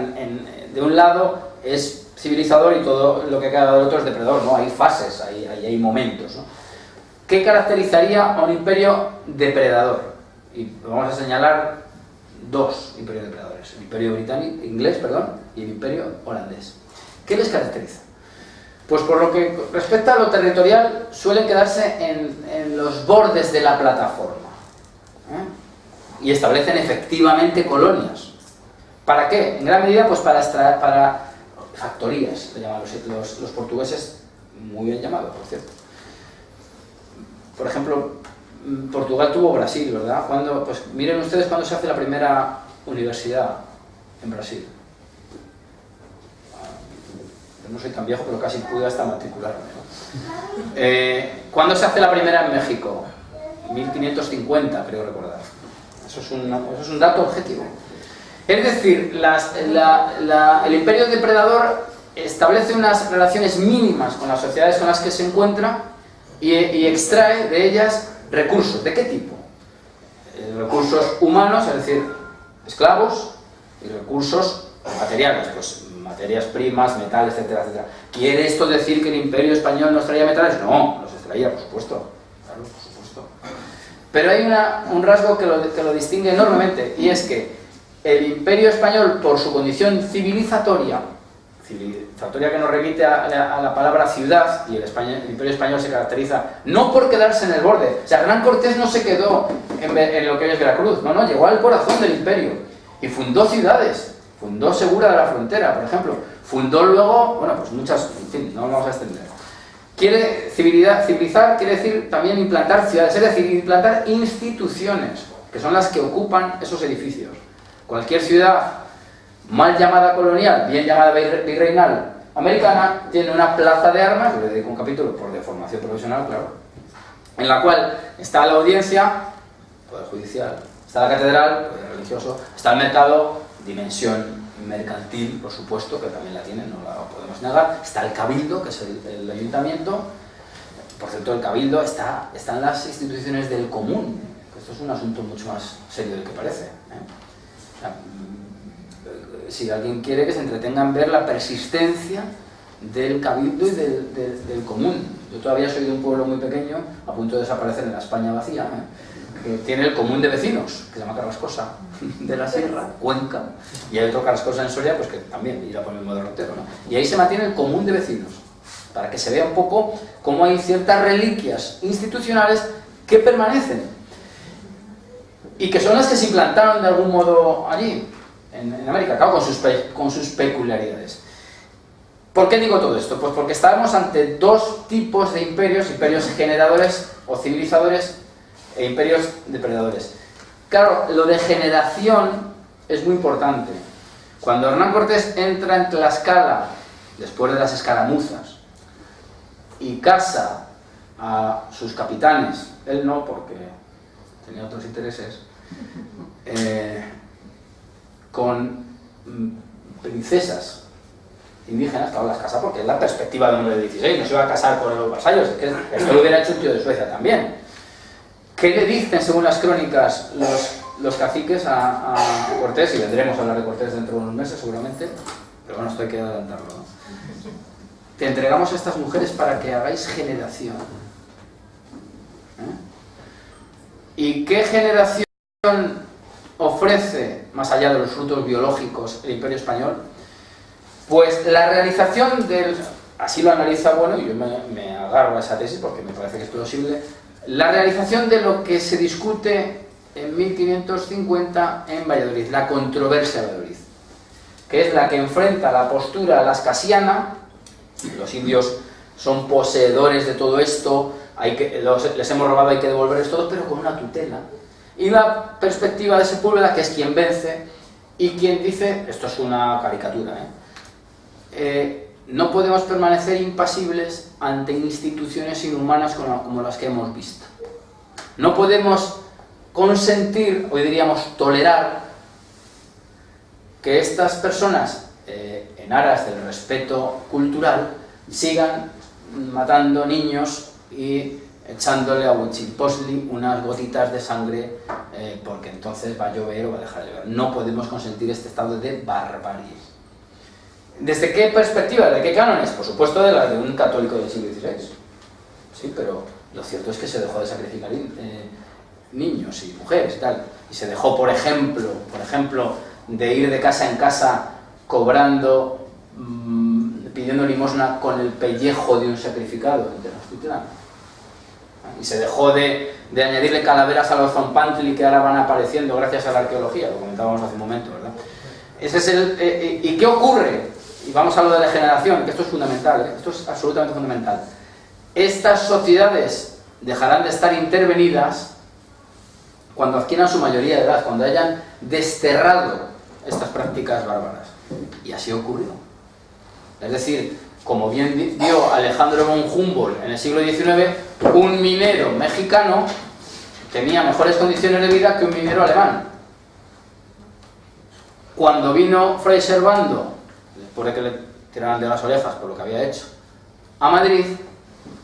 de un lado es civilizador y todo lo que caiga del otro es depredador, ¿no? Hay fases, hay momentos, ¿no? ¿Qué caracterizaría a un imperio depredador? Y vamos a señalar dos imperios depredadores, el imperio inglés y el imperio holandés. ¿Qué les caracteriza? Pues por lo que respecta a lo territorial, suelen quedarse en los bordes de la plataforma, y establecen efectivamente colonias. ¿Para qué? En gran medida pues para factorías, le llaman los portugueses, muy bien llamados, por cierto. Por ejemplo, Portugal tuvo Brasil, ¿verdad? Pues miren ustedes cuándo se hace la primera universidad en Brasil. Yo no soy tan viejo, pero casi pude hasta matricularme, ¿no? ¿Cuándo se hace la primera en México? 1550, creo recordar. Eso es un dato objetivo. Es decir, el imperio depredador establece unas relaciones mínimas con las sociedades con las que se encuentra y extrae de ellas recursos. ¿De qué tipo? Recursos humanos, es decir, esclavos, y recursos materiales, pues materias primas, metales, etcétera, etcétera. ¿Quiere esto decir que el Imperio Español no extraía metales? No, los extraía, por supuesto. Claro, por supuesto. Pero hay un rasgo que lo distingue enormemente, y es que el Imperio Español, por su condición civilizatoria, civilizatoria que nos remite a la palabra ciudad, y el Imperio Español se caracteriza no por quedarse en el borde. O sea, Hernán Cortés no se quedó en lo que hoy es Veracruz, no, llegó al corazón del imperio y fundó ciudades. Fundó Segura de la Frontera, por ejemplo. Fundó luego, bueno, pues muchas, en fin, no vamos a extender. Civilizar quiere decir también implantar ciudades, es decir, implantar instituciones, que son las que ocupan esos edificios. Cualquier ciudad mal llamada colonial, bien llamada virreinal, americana, tiene una plaza de armas, yo le dedico un capítulo por de formación profesional, claro, en la cual está la audiencia, poder judicial, está la catedral, poder religioso, está el mercado, dimensión mercantil, por supuesto, que también la tiene, no la podemos negar, está el cabildo, que es el ayuntamiento, por cierto, el cabildo están las instituciones del común, que esto es un asunto mucho más serio del que parece, O sea, si alguien quiere que se entretenga en ver la persistencia del cabildo y del común. Yo todavía soy de un pueblo muy pequeño, a punto de desaparecer en la España vacía, que tiene el común de vecinos, que se llama Carrascosa de la Sierra, Cuenca, y hay otro Carrascosa en Soria, pues que también irá por el mismo derrotero, ¿no? Y ahí se mantiene el común de vecinos, para que se vea un poco cómo hay ciertas reliquias institucionales que permanecen, y que son las que se implantaron de algún modo allí, en América, claro, con sus peculiaridades. ¿Por qué digo todo esto? Pues porque estábamos ante dos tipos de imperios, imperios generadores o civilizadores e imperios depredadores. Claro, lo de generación es muy importante. Cuando Hernán Cortés entra en Tlaxcala, después de las escaramuzas, y casa a sus capitanes, él no, porque tenía otros intereses, con princesas indígenas, claro, las casa porque es la perspectiva de un hombre de 16, no se iba a casar con los vasallos, es que esto lo hubiera hecho un tío de Suecia también. ¿Qué le dicen, según las crónicas, los caciques a Cortés? Y vendremos a hablar de Cortés dentro de unos meses, seguramente, pero bueno, esto hay que adelantarlo, ¿no? Te entregamos a estas mujeres para que hagáis generación. ¿Y qué generación ofrece, más allá de los frutos biológicos, el Imperio Español? Pues la realización del... Así lo analiza, bueno, y yo me agarro a esa tesis porque me parece que es plausible. La realización de lo que se discute en 1550 en Valladolid, la controversia de Valladolid, que es la que enfrenta la postura lascasiana. Los indios son poseedores de todo esto, les hemos robado, hay que devolverles todo, pero con una tutela. Y la perspectiva de Sepúlveda, que es quien vence, y quien dice, esto es una caricatura, no podemos permanecer impasibles ante instituciones inhumanas como las que hemos visto. No podemos consentir, hoy diríamos tolerar, que estas personas, en aras del respeto cultural, sigan matando niños y echándole a Huitzilopochtli unas gotitas de sangre, porque entonces va a llover o va a dejar de llover. No podemos consentir este estado de barbarie. ¿Desde qué perspectiva? ¿De qué cánones? Por supuesto de la de un católico del siglo XVI. Sí, pero lo cierto es que se dejó de sacrificar niños y mujeres y tal. Y se dejó, por ejemplo, de ir de casa en casa cobrando, pidiendo limosna con el pellejo de un sacrificado de Tenochtitlán. Y se dejó de añadirle calaveras a los zompantli que ahora van apareciendo gracias a la arqueología, lo comentábamos hace un momento, ¿verdad? Ese es ¿y qué ocurre? Y vamos a lo de la generación, que esto es fundamental, esto es absolutamente fundamental. Estas sociedades dejarán de estar intervenidas cuando adquieran su mayoría de edad, cuando hayan desterrado estas prácticas bárbaras. Y así ocurrió. Es decir, como bien dio Alejandro von Humboldt en el siglo XIX, un minero mexicano tenía mejores condiciones de vida que un minero alemán. Cuando vino Fray Servando, después de que le tiraran de las orejas por lo que había hecho, a Madrid,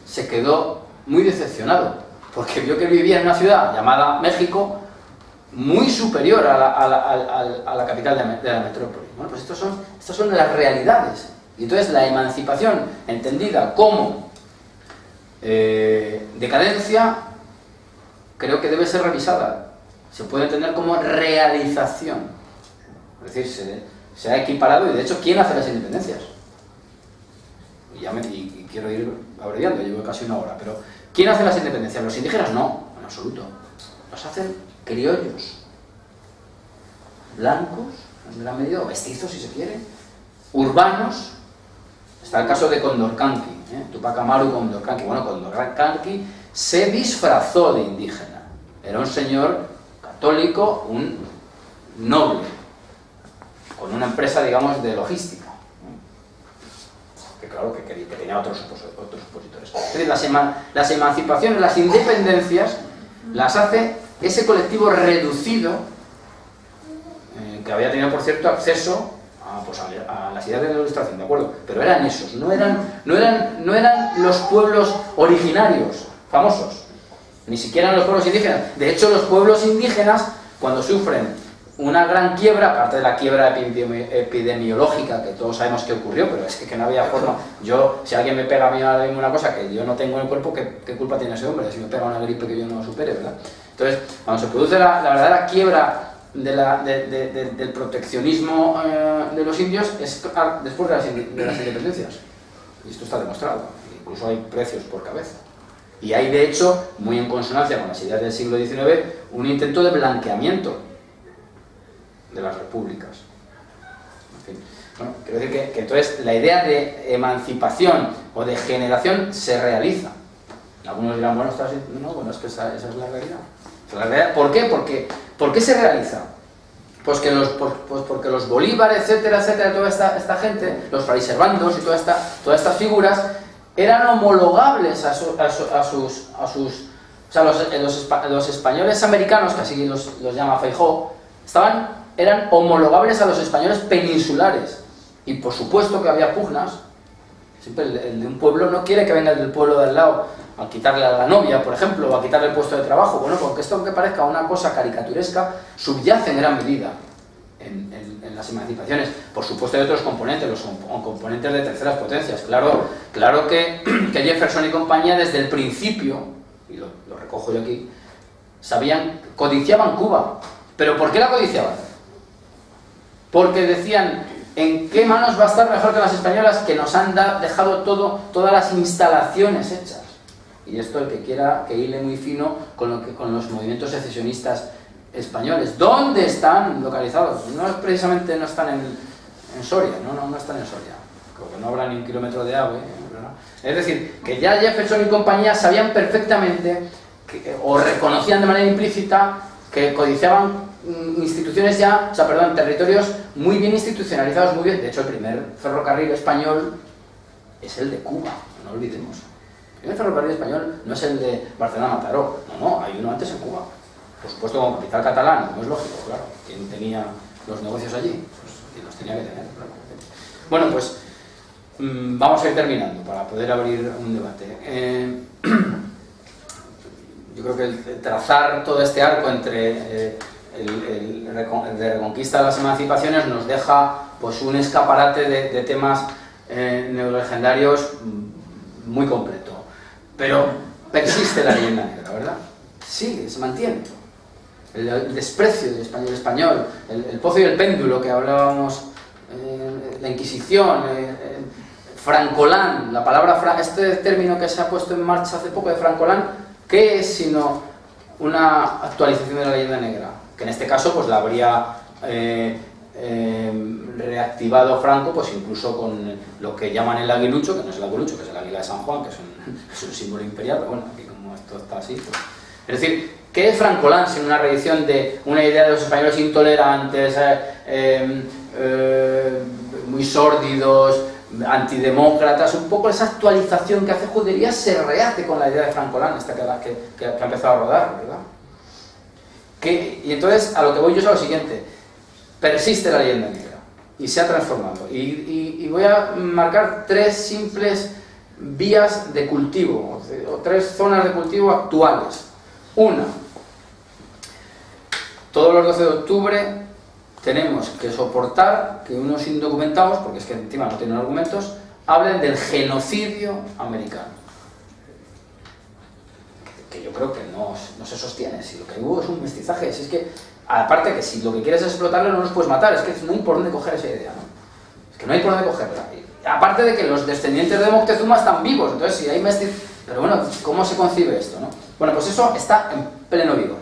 se quedó muy decepcionado, porque vio que vivía en una ciudad llamada México, muy superior a la capital de la metrópoli. Bueno, pues estas son las realidades. Y entonces la emancipación, entendida como decadencia, creo que debe ser revisada. Se puede entender como realización. Es decir, se ha equiparado, y de hecho, ¿quién hace las independencias? y quiero ir abreviando, llevo casi una hora, pero ¿quién hace las independencias? ¿Los indígenas? No, en absoluto. Los hacen criollos, blancos, en gran medida, o mestizos si se quiere, urbanos. Está el caso de Condorcanqui, Tupac Amaru Condorcanqui. Bueno, Condorcanqui se disfrazó de indígena. Era un señor católico, un noble, con una empresa, digamos, de logística. Que claro, que tenía otros opositores. Es decir, las emancipaciones, las independencias, las hace ese colectivo reducido, que había tenido, por cierto, acceso a las ideas de la Ilustración, ¿de acuerdo? Pero eran esos, no eran los pueblos originarios, famosos, ni siquiera los pueblos indígenas. De hecho, los pueblos indígenas, cuando sufren una gran quiebra, aparte de la quiebra epidemiológica, que todos sabemos que ocurrió, pero es que no había forma. Si alguien me pega a mí ahora mismo una cosa que yo no tengo en el cuerpo, ¿qué culpa tiene ese hombre? Si me pega una gripe que yo no supere, ¿verdad? Entonces, cuando se produce la verdadera quiebra del proteccionismo de los indios, es después de las independencias. Y esto está demostrado. Incluso hay precios por cabeza. Y hay, de hecho, muy en consonancia con las ideas del siglo XIX, un intento de blanqueamiento de las repúblicas. En fin. Bueno, quiero decir que entonces la idea de emancipación o de generación se realiza. Algunos dirán, bueno, es que esa es la realidad. ¿Por qué? ¿Por qué se realiza? Pues porque los Bolívar, etcétera, toda esta gente, los Fray Servandos y todas estas figuras, eran homologables a sus o sea, los españoles americanos, que así los llama Feijóo, eran homologables a los españoles peninsulares. Y por supuesto que había pugnas. Siempre el de un pueblo no quiere que venga el del pueblo de al lado a quitarle a la novia, por ejemplo, o a quitarle el puesto de trabajo. Bueno, porque esto, aunque parezca una cosa caricaturesca, subyace en gran medida en las emancipaciones. Por supuesto hay otros componentes, los componentes de terceras potencias. Claro que Jefferson y compañía desde el principio, y lo recojo yo aquí, codiciaban Cuba. ¿Pero por qué la codiciaban? Porque decían, ¿en qué manos va a estar mejor que las españolas, que nos han dejado todas las instalaciones hechas? Y esto, el que quiera que hile muy fino con los movimientos secesionistas españoles. ¿Dónde están localizados? No están en Soria, no están en Soria, porque no habrá ni un kilómetro de ave, ¿verdad? Es decir, que ya Jefferson y compañía sabían perfectamente, o reconocían de manera implícita, que codiciaban territorios muy bien institucionalizados, muy bien. De hecho, el primer ferrocarril español es el de Cuba, no olvidemos. El primer ferrocarril español no es el de Barcelona-Mataró, no, hay uno antes en Cuba. Por supuesto, como capital catalán, no es lógico, claro. ¿Quién tenía los negocios allí? Pues quien los tenía que tener, claro. Bueno, pues vamos a ir terminando para poder abrir un debate. Yo creo que el trazar todo este arco entre de reconquista de las emancipaciones nos deja pues un escaparate de temas neolegendarios muy completo. Pero persiste la leyenda negra, ¿verdad? Sigue, se mantiene. El desprecio del español, el pozo y el péndulo que hablábamos, la Inquisición, Francolán, la palabra este término que se ha puesto en marcha hace poco de Francolán, ¿qué es sino una actualización de la leyenda negra? Que en este caso pues la habría reactivado Franco, pues incluso con lo que llaman el aguilucho, que no es el aguilucho, que es el águila de San Juan, que es un símbolo imperial, pero bueno, aquí como esto está así, pues... Es decir, ¿qué es Francolán sin una reedición de una idea de los españoles intolerantes, muy sórdidos, antidemócratas? Un poco esa actualización que hace Judería se rehace con la idea de Francolán, esta que ha empezado a rodar, ¿verdad? Y entonces, a lo que voy yo es a lo siguiente: persiste la leyenda negra y se ha transformado. Y voy a marcar tres simples vías de cultivo, o tres zonas de cultivo actuales. Una, todos los 12 de octubre tenemos que soportar que unos indocumentados, porque es que encima no tienen argumentos, hablen del genocidio americano. Que yo creo que no se sostiene. Si lo que hubo es un mestizaje, si es que, aparte que si lo que quieres es explotarlo, no los puedes matar, es que no hay por dónde coger esa idea, ¿no? Es que no hay por dónde cogerla. aparte de que los descendientes de Moctezuma están vivos, entonces si hay mestizos... Pero bueno, ¿cómo se concibe esto, no? Bueno, pues eso está en pleno vigor.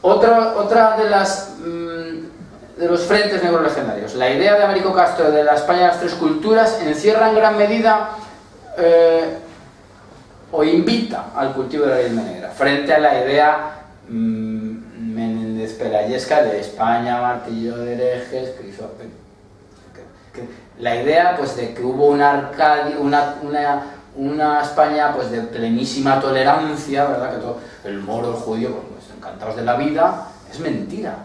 Otra de los frentes negros legendarios, la idea de Américo Castro de la España de las tres culturas encierra en gran medida o invita al cultivo de la leyenda negra, frente a la idea Menéndez-Pelayesca de España, martillo de herejes, la idea pues de que hubo una España pues de plenísima tolerancia, ¿verdad? Que todo el moro, el judío, pues encantados de la vida, es mentira.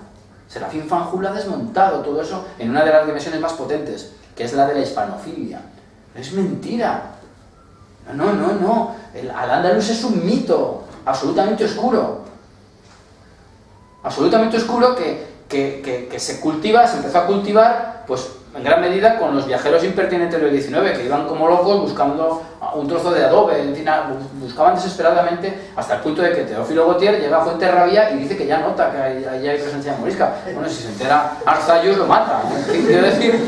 Serafín Fanjul ha desmontado todo eso en una de las dimensiones más potentes, que es la de la hispanofilia. Es mentira. No. El Al-Ándalus es un mito absolutamente oscuro. Absolutamente oscuro que se empezó a cultivar, pues en gran medida con los viajeros impertinentes del XIX, que iban como locos buscando un trozo de adobe, en fin, buscaban desesperadamente, hasta el punto de que Teófilo Gautier llega a Fuenterrabía y dice que ya nota que ahí hay presencia morisca. Bueno, si se entera Arzayus lo mata, ¿no? En fin, quiero decir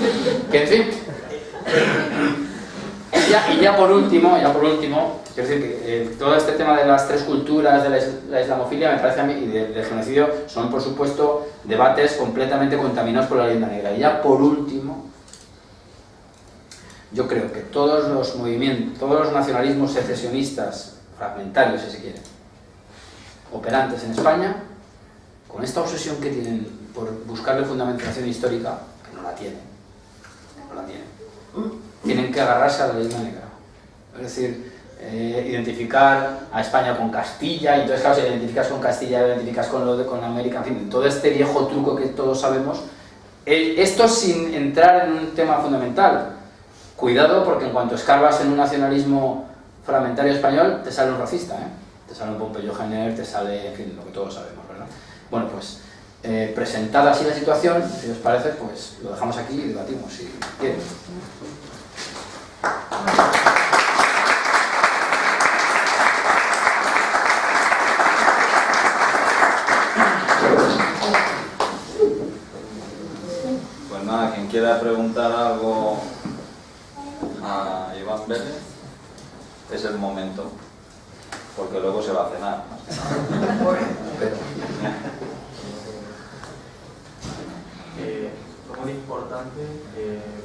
que, en fin, y ya por último, quiero decir que todo este tema de las tres culturas, de la islamofilia, me parece a mí, y del genocidio, son por supuesto debates completamente contaminados por la leyenda negra. Y ya por último, yo creo que todos los movimientos, todos los nacionalismos secesionistas, fragmentarios si se quiere, operantes en España, con esta obsesión que tienen por buscarle fundamentación histórica, que no la tienen, tienen que agarrarse a la leyenda negra. Es decir, identificar a España con Castilla, y entonces claro, si identificas con Castilla, identificas con América, en fin, todo este viejo truco que todos sabemos, esto sin entrar en un tema fundamental. Cuidado, porque en cuanto escarbas en un nacionalismo fragmentario español, te sale un racista, te sale un Pompeyo Gener, te sale, en fin, lo que todos sabemos, ¿verdad? Bueno, pues presentada así la situación, si os parece, pues lo dejamos aquí y debatimos, si quieren. Pues nada, quien quiera preguntar algo a Iván Vélez, es el momento, porque luego se va a cenar. ¿Cómo de importante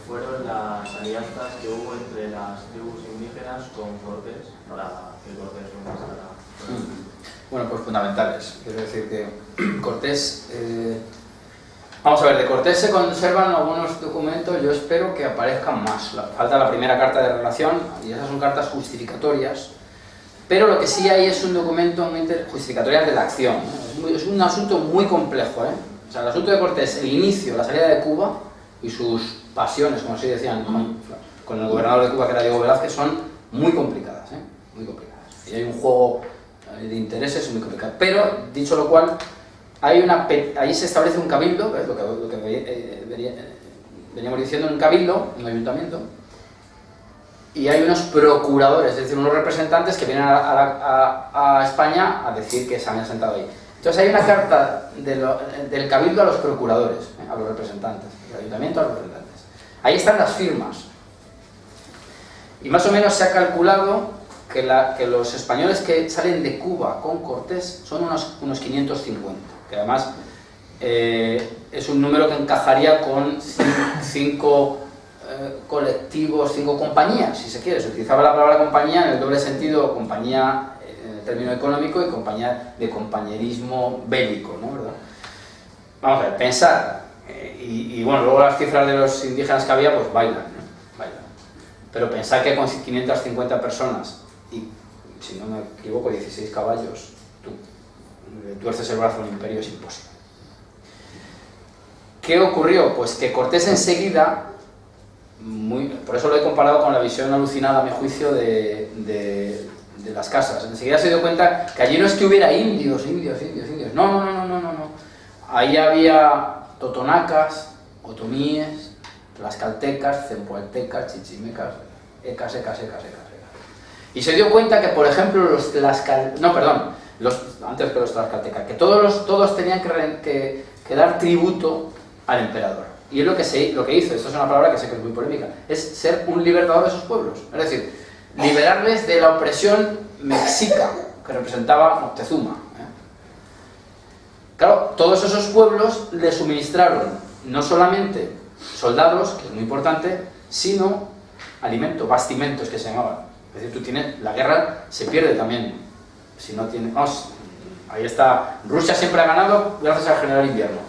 fueron las alianzas que hubo entre las tribus indígenas con Cortés para que Cortés conquistara? Bueno, pues fundamentales. Quiero decir que Cortés... Vamos a ver, de Cortés se conservan algunos documentos, yo espero que aparezcan más. Falta la primera carta de relación, y esas son cartas justificatorias, pero lo que sí hay es un documento justificatorias de la acción, ¿no? Es un asunto muy complejo, ¿eh? O sea, el asunto de Cortés, el inicio, la salida de Cuba y sus pasiones, como así decían, con el gobernador de Cuba, que era Diego Velázquez, son muy complicadas, ¿eh? Muy complicadas. Y hay un juego de intereses muy complicado. Pero, dicho lo cual, ahí se establece un cabildo, ¿ves? Lo que veníamos diciendo, un cabildo, un ayuntamiento, y hay unos procuradores, es decir, unos representantes que vienen a España a decir que se han sentado ahí. Entonces hay una carta del cabildo a los procuradores, a los representantes, del ayuntamiento a los representantes. Ahí están las firmas. Y más o menos se ha calculado que los españoles que salen de Cuba con Cortés son unos 550, que además es un número que encajaría con cinco colectivos, 5 compañías, si se quiere. Se utilizaba la palabra compañía en el doble sentido, compañía en el término económico y compañía de compañerismo bélico, ¿no? ¿Verdad? Vamos a ver, pensar, y bueno, luego las cifras de los indígenas que había, pues bailan, ¿no? Bailan. Pero pensar que con 550 personas y, si no me equivoco, 16 caballos, tú tuerces el brazo a un imperio, es imposible. ¿Qué ocurrió? Pues que Cortés enseguida, por eso lo he comparado con la visión alucinada, a mi juicio, de las casas. Enseguida se dio cuenta que allí no es que hubiera indios. No. Ahí había totonacas, otomíes, tlaxcaltecas, zempoaltecas, chichimecas, ecas. Y se dio cuenta que, por ejemplo, antes que los tlaxcaltecas, que todos tenían que dar tributo al emperador. Y es lo que hizo, esto es una palabra que sé que es muy polémica, es ser un libertador de esos pueblos. Es decir, liberarles de la opresión mexica que representaba Moctezuma. Claro, todos esos pueblos le suministraron no solamente soldados, que es muy importante, sino alimento, bastimentos que se llamaban. Es decir, tú tienes, la guerra se pierde también, si no tiene, vamos, ahí está, Rusia siempre ha ganado gracias al general invierno,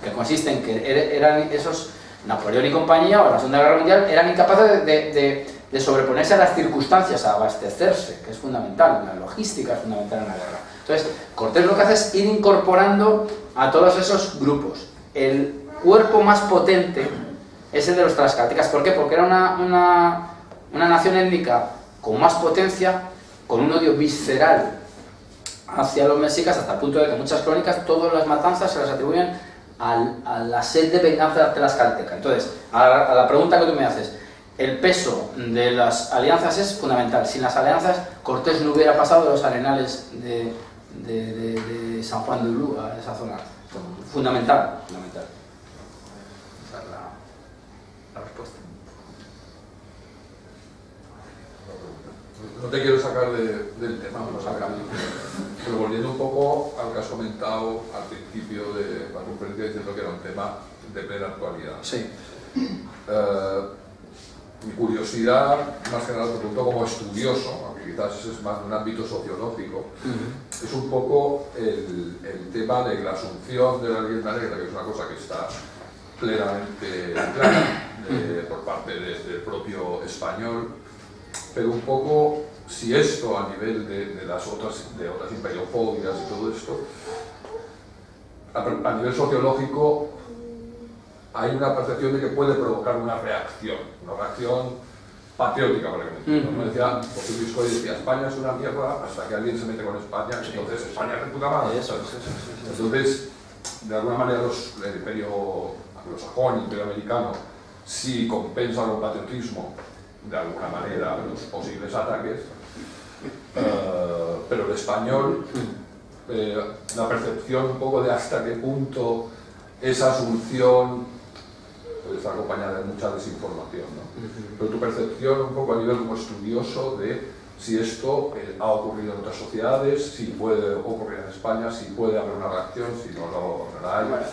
que consiste en que eran esos, Napoleón y compañía, o la Segunda Guerra Mundial, eran incapaces de sobreponerse a las circunstancias, a abastecerse, que es fundamental, la logística es fundamental en la guerra. Entonces, Cortés lo que hace es ir incorporando a todos esos grupos. El cuerpo más potente es el de los tlaxcaltecas. ¿Por qué? Porque era una nación étnica con más potencia, con un odio visceral hacia los mexicas, hasta el punto de que muchas crónicas, todas las matanzas se las atribuyen a la sed de venganza tlaxcalteca. Entonces, a la pregunta que tú me haces, el peso de las alianzas es fundamental. Sin las alianzas, Cortés no hubiera pasado de los arenales de San Juan de Ulúa, esa zona. Fundamental, fundamental. Esa es la respuesta. No te quiero sacar del tema, pero volviendo un poco al que has comentado al principio de la conferencia, diciendo que era un tema de plena actualidad. Sí. Mi curiosidad, más que nada te pregunto como estudioso, aunque quizás es más de un ámbito sociológico, es un poco el tema de la asunción de la leyenda negra, que es una cosa que está plenamente clara por parte del propio español, pero un poco si esto a nivel de otras imperiofobias y todo esto, a nivel sociológico hay una percepción de que puede provocar una reacción patriótica, para que me entiendan. ¿No? Decía, José Luis Coy decía, España es una mierda hasta que alguien se mete con España, entonces España es de puta madre. Entonces, de alguna manera el imperio anglosajón, el imperio americano, sí compensa con patriotismo de alguna manera los posibles ataques, pero el español, la percepción un poco de hasta qué punto esa asunción está acompañada de mucha desinformación, ¿no? Pero tu percepción un poco a nivel como estudioso de si esto ha ocurrido en otras sociedades, si puede ocurrir en España, si puede haber una reacción, si no lo hay. Bueno,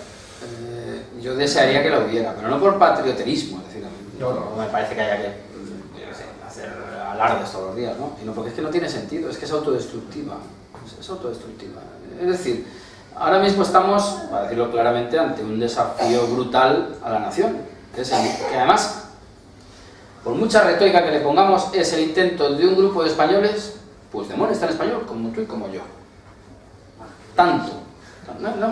yo desearía que lo hubiera, pero no por patrioterismo, es decir, no me parece que haya que hacer alardes todos los días, ¿no? Sino porque es que no tiene sentido, es que es autodestructiva. Es autodestructiva. Es decir, ahora mismo estamos, para decirlo claramente, ante un desafío brutal a la nación, que además, por mucha retórica que le pongamos, es el intento de un grupo de españoles, pues Puigdemont está en español, como tú y como yo. Tanto. No,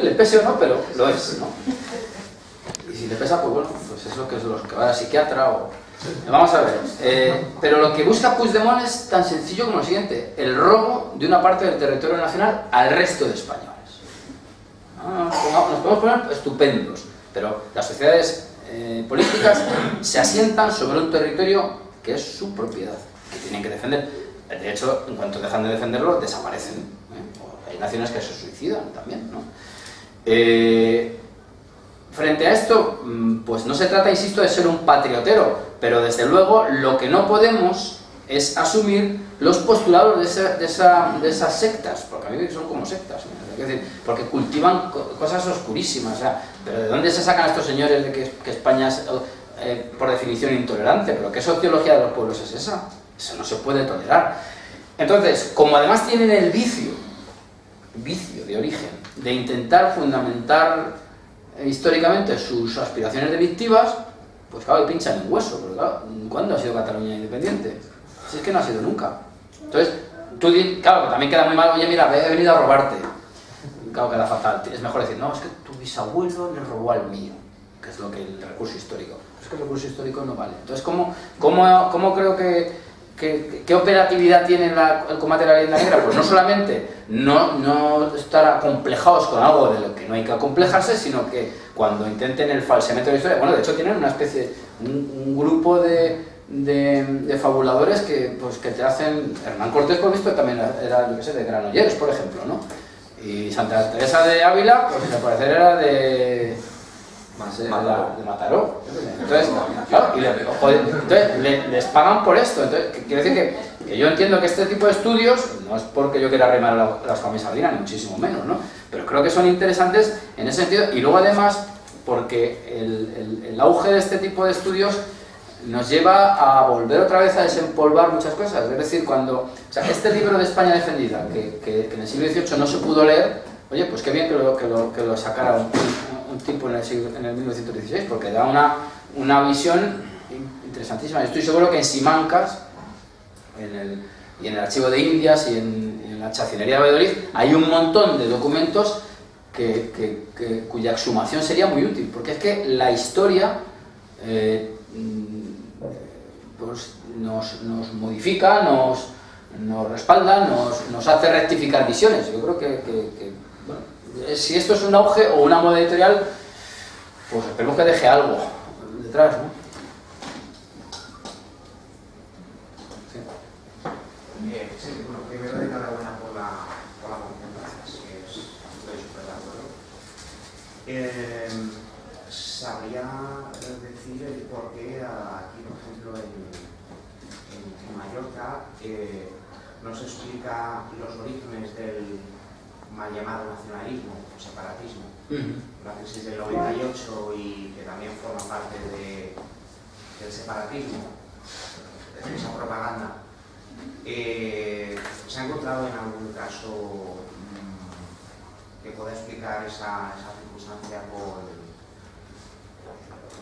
le pese o no, pero lo es, ¿no? Y si le pesa, pues bueno, pues es lo que va a la psiquiatra o... Vamos a ver, pero lo que busca Puigdemont es tan sencillo como lo siguiente: el robo de una parte del territorio nacional al resto de españoles. Nos podemos poner estupendos, pero las sociedades políticas se asientan sobre un territorio que es su propiedad, que tienen que defender. De hecho, en cuanto dejan de defenderlo, desaparecen. Hay naciones que se suicidan también, ¿no? Frente a esto, pues no se trata, insisto, de ser un patriotero, pero desde luego lo que no podemos es asumir los postulados de esas sectas, porque a mí son como sectas, ¿no? Es decir, porque cultivan cosas oscurísimas. O sea, pero ¿de dónde se sacan estos señores de que España es, por definición, intolerante? ¿Pero qué sociología de los pueblos es esa? Eso no se puede tolerar. Entonces, como además tienen el vicio de origen, de intentar fundamentar históricamente sus aspiraciones delictivas, pues claro, pinchan en hueso. Pero claro, ¿cuándo ha sido Cataluña independiente? Si es que no ha sido nunca. Entonces, claro, que también queda muy mal, oye, mira, he venido a robarte. Claro, queda fatal. Es mejor decir, no, es que tu bisabuelo le robó al mío, que es lo que el recurso histórico. Pero es que el recurso histórico no vale. Entonces, ¿cómo creo ¿qué operatividad tiene el combate de la leyenda negra? Pues no solamente no estar acomplejados con algo de lo que no hay que acomplejarse, sino que cuando intenten el falsamiento de la historia, bueno, de hecho tienen una especie, un grupo de fabuladores que te hacen... Hernán Cortés, por visto, también era, yo qué sé, de Granollers, por ejemplo, ¿no? Y Santa Teresa de Ávila, pues al parecer era de de Mataró. Entonces, claro, les pagan por esto. Entonces, quiero decir que yo entiendo que este tipo de estudios, no es porque yo quiera remar las familias sardinas, ni muchísimo menos, ¿no? Pero creo que son interesantes en ese sentido, y luego además porque el auge de este tipo de estudios nos lleva a volver otra vez a desempolvar muchas cosas. Es decir, o sea, este libro de España defendida, que en el siglo XVIII no se pudo leer, oye, pues qué bien que lo sacara un tipo en el 1916, porque da una visión interesantísima. Yo estoy seguro que en Simancas, y en el archivo de Indias y en la chacinería de Valladolid hay un montón de documentos cuya exhumación sería muy útil, porque es que la historia pues nos modifica, nos respalda, nos hace rectificar visiones. Yo creo que bueno, si esto es un auge o una moda editorial, pues esperemos que deje algo detrás, ¿no? Sí, bueno, primero enhorabuena por la conferencia, gracias, estoy súper de acuerdo. Sabría decir el por qué aquí, por ejemplo, en Mallorca, no se explica los orígenes del mal llamado nacionalismo o separatismo, la crisis del 98 y que también forma parte del separatismo, de esa propaganda. ¿Se ha encontrado en algún caso que pueda explicar esa circunstancia con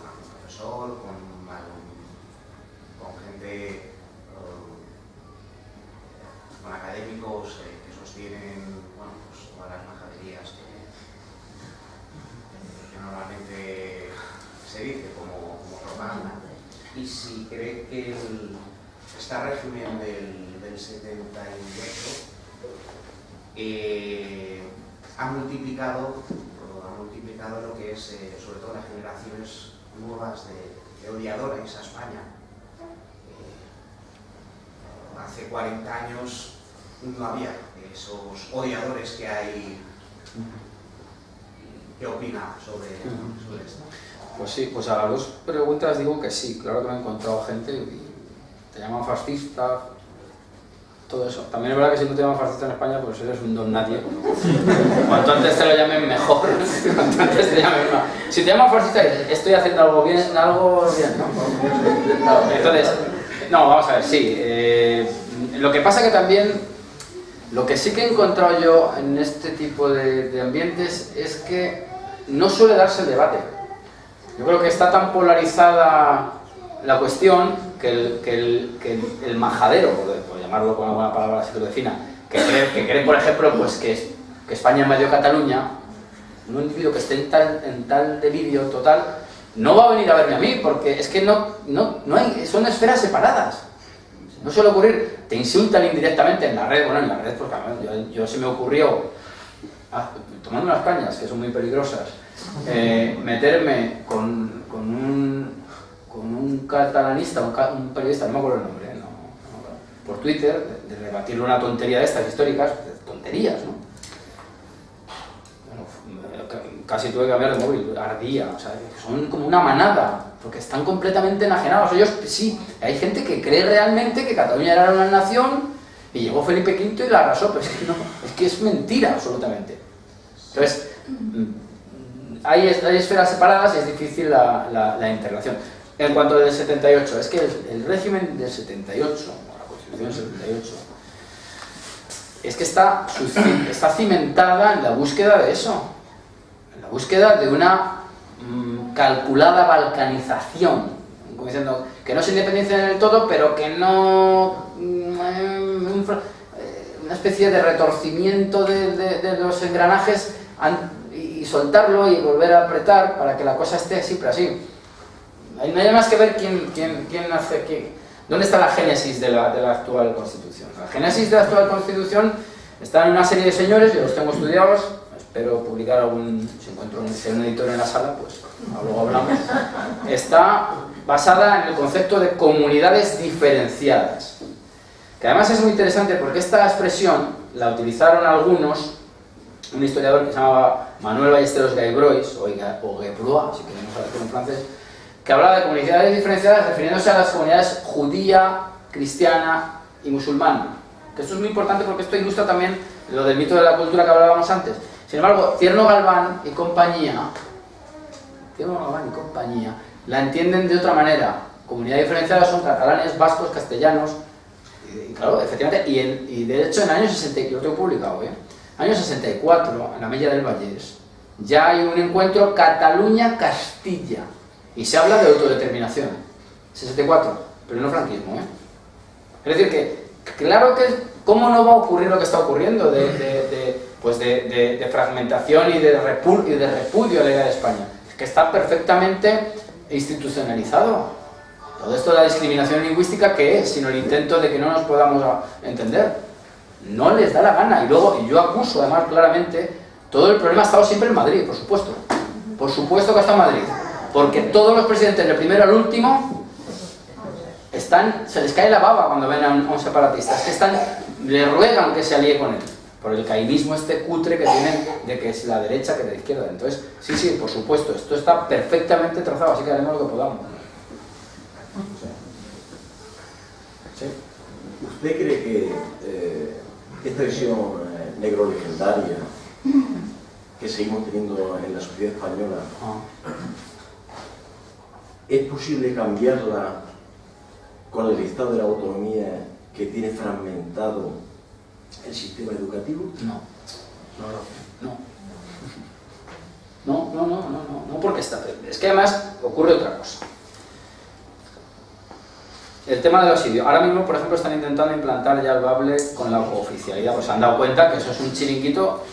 algún profesor, con gente, con académicos que sostienen, bueno, pues todas las majaderías que normalmente se dice como propaganda? Y si cree que este régimen del 78 ha multiplicado lo que es, sobre todo las generaciones nuevas de odiadores a España. Hace 40 años no había esos odiadores que hay. ¿Qué opina sobre esto? Pues sí, pues a las dos preguntas digo que sí, claro que me he encontrado gente y te llaman fascista, todo eso. También es verdad que si no te llaman fascista en España, pues eres un don nadie. Cuanto antes te lo llamen mejor, cuanto antes te llamen más. Si te llaman fascista, estoy haciendo algo bien, ¿no? Claro, entonces, no, vamos a ver, sí. Lo que pasa que también, lo que sí que he encontrado yo en este tipo de ambientes es que no suele darse el debate. Yo creo que está tan polarizada la cuestión que el majadero, por llamarlo con alguna palabra así que lo defina, que cree, por ejemplo, pues que España es medio Cataluña, un individuo que esté en tal delirio total, no va a venir a verme a mí, porque es que no hay, son esferas separadas. No suele ocurrir, te insultan indirectamente en la red, bueno, en la red, porque yo se me ocurrió, tomando unas cañas, que son muy peligrosas, meterme con un catalanista, un periodista, no me acuerdo el nombre, por Twitter, de rebatirle una tontería de estas históricas, tonterías, ¿no? Bueno, casi tuve que cambiar de móvil, ardía, o sea, son como una manada, porque están completamente enajenados. Ellos, sí, hay gente que cree realmente que Cataluña era una nación y llegó Felipe V y la arrasó, pero es que no, es que es mentira absolutamente. Entonces, hay esferas separadas y es difícil la integración. En cuanto al del 78, es que el régimen del 78, la Constitución del 78, es que está cimentada en la búsqueda de eso, en la búsqueda de una calculada balcanización, como diciendo que no se independicia del todo, pero que no una especie de retorcimiento de los engranajes y soltarlo y volver a apretar para que la cosa esté siempre así. No hay más que ver quién hace qué. ¿Dónde está la génesis de la actual Constitución? La génesis de la actual Constitución está en una serie de señores, yo los tengo estudiados, espero publicar si encuentro un editor en la sala, pues luego hablamos. Está basada en el concepto de comunidades diferenciadas, que además es muy interesante porque esta expresión la utilizaron algunos, un historiador que se llamaba Manuel Ballesteros Gaibrois, o Gebrois, si queremos hablar en francés, que hablaba de comunidades diferenciadas refiriéndose a las comunidades judía, cristiana y musulmana. Que esto es muy importante porque esto ilustra también lo del mito de la cultura que hablábamos antes. Sin embargo, Tierno Galván y compañía la entienden de otra manera. Comunidades diferenciadas son catalanes, vascos, castellanos, y claro, efectivamente, y de hecho en años 64, lo tengo publicado, años 64, en la Mella del Vallès, ya hay un encuentro Cataluña-Castilla, y se habla de autodeterminación. 64, pero no franquismo, Es decir, que claro que, ¿cómo no va a ocurrir lo que está ocurriendo de fragmentación y de repudio a la idea de España? Es que está perfectamente institucionalizado. Todo esto de la discriminación lingüística, ¿qué es? Sino el intento de que no nos podamos entender. No les da la gana. Y luego, y yo acuso además claramente, todo el problema ha estado siempre en Madrid, por supuesto. Por supuesto que ha estado en Madrid. Porque todos los presidentes, del primero al último, se les cae la baba cuando ven a un separatista. Es que le ruegan que se alíe con él. Por el caínismo este cutre que tienen de que es la derecha que de la izquierda. Entonces, sí, por supuesto, esto está perfectamente trazado, así que haremos lo que podamos. Sí. ¿Usted cree que esta visión negro legendaria que seguimos teniendo en la sociedad española es posible cambiarla con el estado de la autonomía que tiene fragmentado el sistema educativo? No, porque es que además ocurre otra cosa. El tema de los idiomas. Ahora mismo, por ejemplo, están intentando implantar ya el bable con la cooficialidad. Pues se han dado cuenta que eso es un chiringuito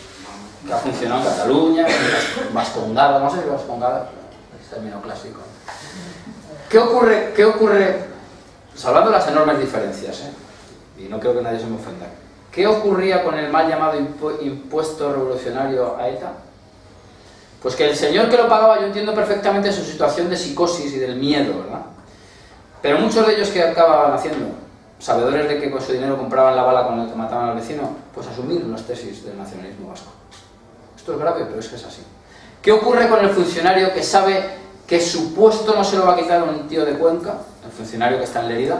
que ha funcionado en Cataluña, en Vascongada, no sé si Vascongada, es término clásico. ¿Qué ocurre? Salvando las enormes diferencias, y no creo que nadie se me ofenda. ¿Qué ocurría con el mal llamado impuesto revolucionario a ETA? Pues que el señor que lo pagaba, yo entiendo perfectamente su situación de psicosis y del miedo, ¿verdad? Pero muchos de ellos que acababan haciendo, sabedores de que con su dinero compraban la bala con la que mataban al vecino, pues asumir las tesis del nacionalismo vasco. Esto es grave, pero es que es así. ¿Qué ocurre con el funcionario que sabe que su puesto no se lo va a quitar un tío de Cuenca, el funcionario que está en Lerida?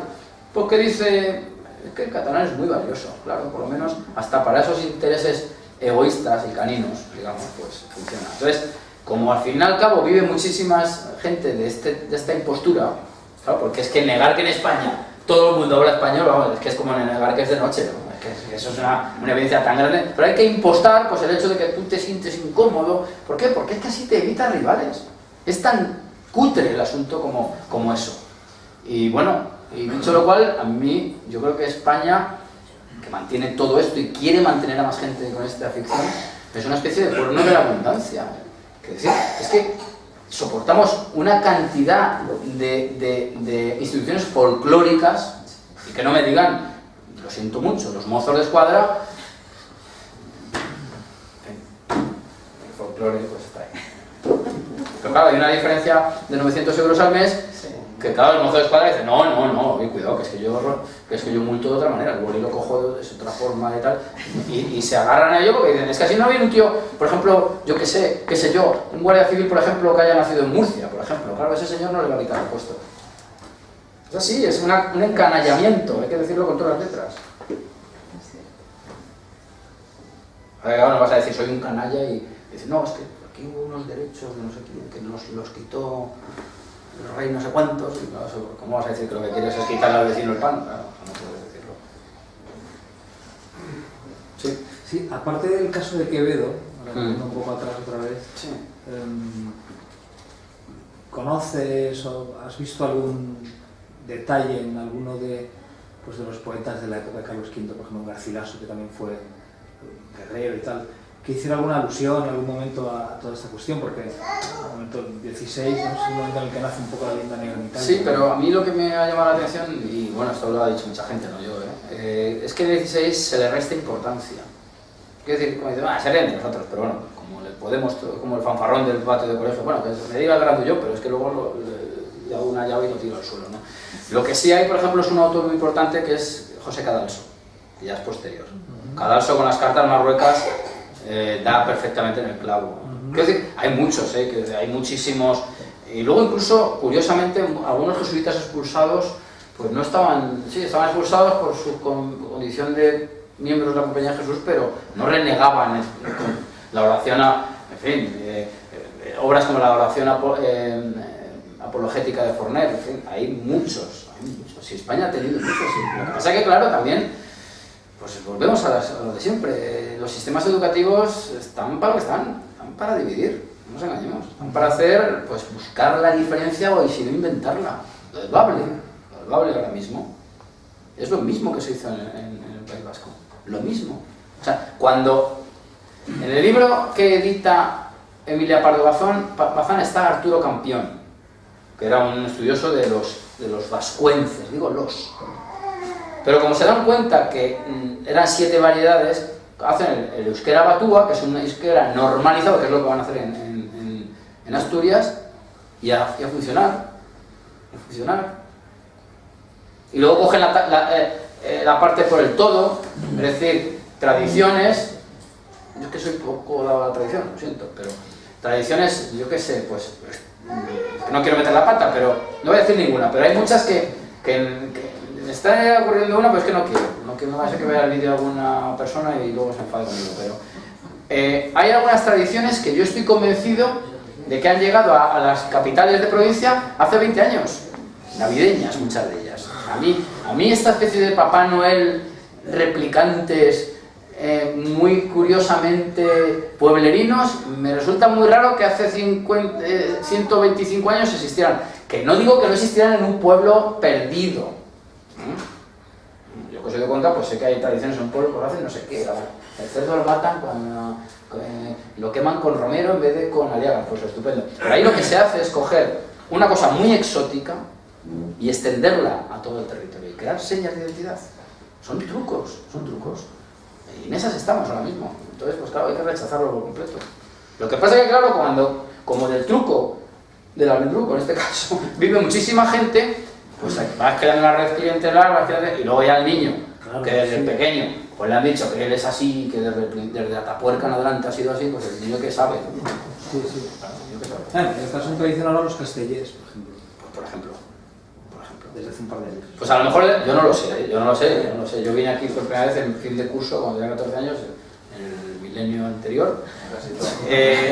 Porque dice, es que el catalán es muy valioso, claro, por lo menos hasta para esos intereses egoístas y caninos, digamos, pues funciona. Entonces, como al fin y al cabo vive muchísima gente de esta impostura, claro, porque es que negar que en España todo el mundo habla español, vamos, es que es como negar que es de noche, ¿no? Es que eso es una evidencia tan grande, pero hay que impostar pues el hecho de que tú te sientes incómodo. ¿Por qué? Porque es que así te evitas rivales. Es tan cutre el asunto como eso. Y bueno, y dicho lo cual, a mí, yo creo que España, que mantiene todo esto y quiere mantener a más gente con esta ficción, es una especie de pueblo de la abundancia. Es que soportamos una cantidad de instituciones folclóricas, y que no me digan, lo siento mucho, los mozos de escuadra, el folclore pues está ahí. Pero claro, hay una diferencia de 900 euros al mes, que claro, el mozo de escuadra dice, no, cuidado, que es que yo multo de otra manera, el boli lo cojo de otra forma y tal, y se agarran a ello porque dicen, es que así no viene un tío, por ejemplo, yo qué sé yo, un guardia civil, por ejemplo, que haya nacido en Murcia, por ejemplo, claro, ese señor no le va a quitar el puesto. Es así, es un encanallamiento, hay que decirlo con todas las letras. Ahora no vas a decir, soy un canalla y dices, no, es que aquí hubo unos derechos de no sé quién, que nos los quitó el rey no sé cuántos, y claro, ¿cómo vas a decir que lo que quieres es quitarle al vecino el pan? Claro, no puedes decirlo. Sí. Sí, aparte del caso de Quevedo, volviendo un poco atrás otra vez, Sí. ¿Conoces o has visto algún detalle en alguno de los poetas de la época de Carlos V, por ejemplo Garcilaso, que también fue guerrero y tal, que hiciera alguna alusión en algún momento a toda esta cuestión? Porque en el momento 16 ¿no? Es el momento en el que nace un poco la leyenda negra en Italia. Sí, pero a mí lo que me ha llamado la atención, y bueno, esto lo ha dicho mucha gente, no yo, es que en el 16 se le resta importancia. Quiero decir, como dicen, se ríen de nosotros, pero bueno, como le podemos, como el fanfarrón del patio de colegio, bueno, que me diga grande yo, pero es que luego le hago una llave y lo tiro al suelo, ¿no? Lo que sí hay, por ejemplo, es un autor muy importante que es José Cadalso, que ya es posterior. Cadalso con las cartas marruecas da perfectamente en el clavo. Quiero decir, hay muchos, que hay muchísimos. Y luego incluso, curiosamente, algunos jesuitas expulsados, pues no estaban, sí, estaban expulsados por su condición de miembros de la Compañía de Jesús, pero no renegaban la oración en fin, obras como la oración apologética de Forner, en fin, hay muchos. Si España ha tenido muchos, sí. Lo que pasa es que, claro, también, pues volvemos a lo de siempre, los sistemas educativos están para lo que están para dividir, no nos engañemos, están para hacer, pues buscar la diferencia o si no inventarla, lo bable ahora mismo, es lo mismo que se hizo en el País Vasco, lo mismo. O sea, cuando en el libro que edita Emilia Pardo Bazán está Arturo Campión, que era un estudioso de los vascuences, digo los. Pero como se dan cuenta que eran 7 variedades, hacen el euskera batúa, que es un euskera normalizado, que es lo que van a hacer en Asturias, y a funcionar. Y luego cogen la parte por el todo, es decir, tradiciones. Yo es que soy poco dado a la tradición, lo siento, pero tradiciones, yo qué sé, pues no quiero meter la pata, pero no voy a decir ninguna, pero hay muchas que me está ocurriendo una, pues que no quiero, no va a ser que vea el vídeo de alguna persona y luego se enfade conmigo, pero hay algunas tradiciones que yo estoy convencido de que han llegado a las capitales de provincia hace 20 años, navideñas muchas de ellas. A mí esta especie de Papá Noel replicantes muy curiosamente pueblerinos, me resulta muy raro que hace 125 años existieran. Que no digo que no existieran en un pueblo perdido. Yo que soy de Cuenca, pues sé que hay tradiciones en un pueblo que hacen no sé qué. El cerdo lo matan lo queman con romero en vez de con aliaga, pues estupendo. Pero ahí lo que se hace es coger una cosa muy exótica y extenderla a todo el territorio y crear señas de identidad. Son trucos. Y en esas estamos ahora mismo. Entonces, pues claro, hay que rechazarlo por completo. Lo que pasa es que, claro, como del truco, del almendruco en este caso, vive muchísima gente, pues vas creando una red clientelar, y luego ya el niño, claro, que desde pequeño, pues le han dicho que él es así, que desde Atapuerca en adelante ha sido así, pues el niño que sabe. Sí. Claro, en el caso tradicional a los castellers, por ejemplo. Pues por ejemplo. Desde hace un par de años. Pues a lo mejor, yo no lo sé. Yo vine aquí por primera vez en fin de curso cuando tenía 14 años, en el milenio anterior.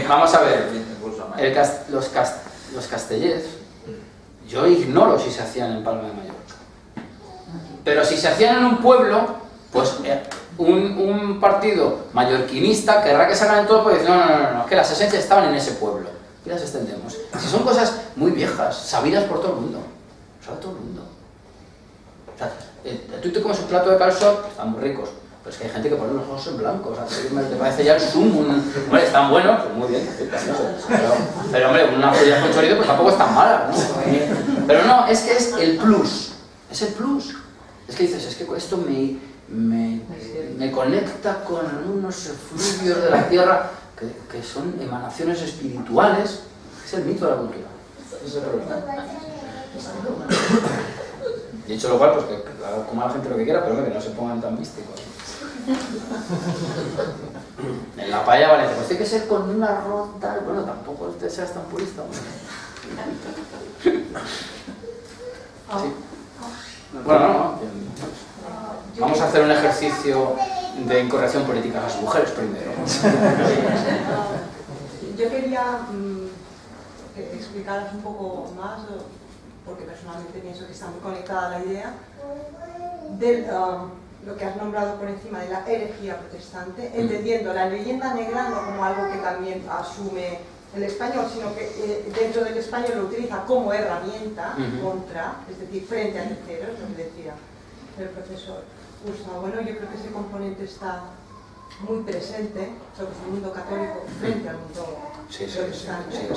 Vamos a ver, los castellers, yo ignoro si se hacían en Palma de Mallorca. Pero si se hacían en un pueblo, pues un partido mallorquinista querrá que se hagan en todo el pueblo y dice, no, que las esencias estaban en ese pueblo. Y las extendemos. Si son cosas muy viejas, sabidas por todo el mundo. O sea, tú te comes un plato de calzot, están muy ricos, pero es que hay gente que pone los ojos en blanco, o sea, te parece ya el zoom, hombre, están buenos, pues muy bien, pero hombre, una joya con chorizo pues tampoco es tan mala, ¿no? Pero no, es que es el plus, es que dices, es que esto me conecta con unos efluvios de la tierra que son emanaciones espirituales, es el mito de la cultura, ese es el problema. Dicho lo cual, pues que coma la gente lo que quiera, pero que no se pongan tan místicos. En la paella vale, pues tiene que ser con un arroz tal, bueno, tampoco te seas tan purista. Sí. Bueno, no. Vamos a hacer un ejercicio de incorrección política a las mujeres primero. Yo quería explicaros un poco más, porque personalmente pienso que está muy conectada a la idea de lo que has nombrado por encima de la herejía protestante, entendiendo la leyenda negra no como algo que también asume el español, sino que dentro del español lo utiliza como herramienta contra, es decir, frente a terceros, lo que decía el profesor Gustavo. Bueno, yo creo que ese componente está muy presente sobre el mundo católico frente al mundo protestante.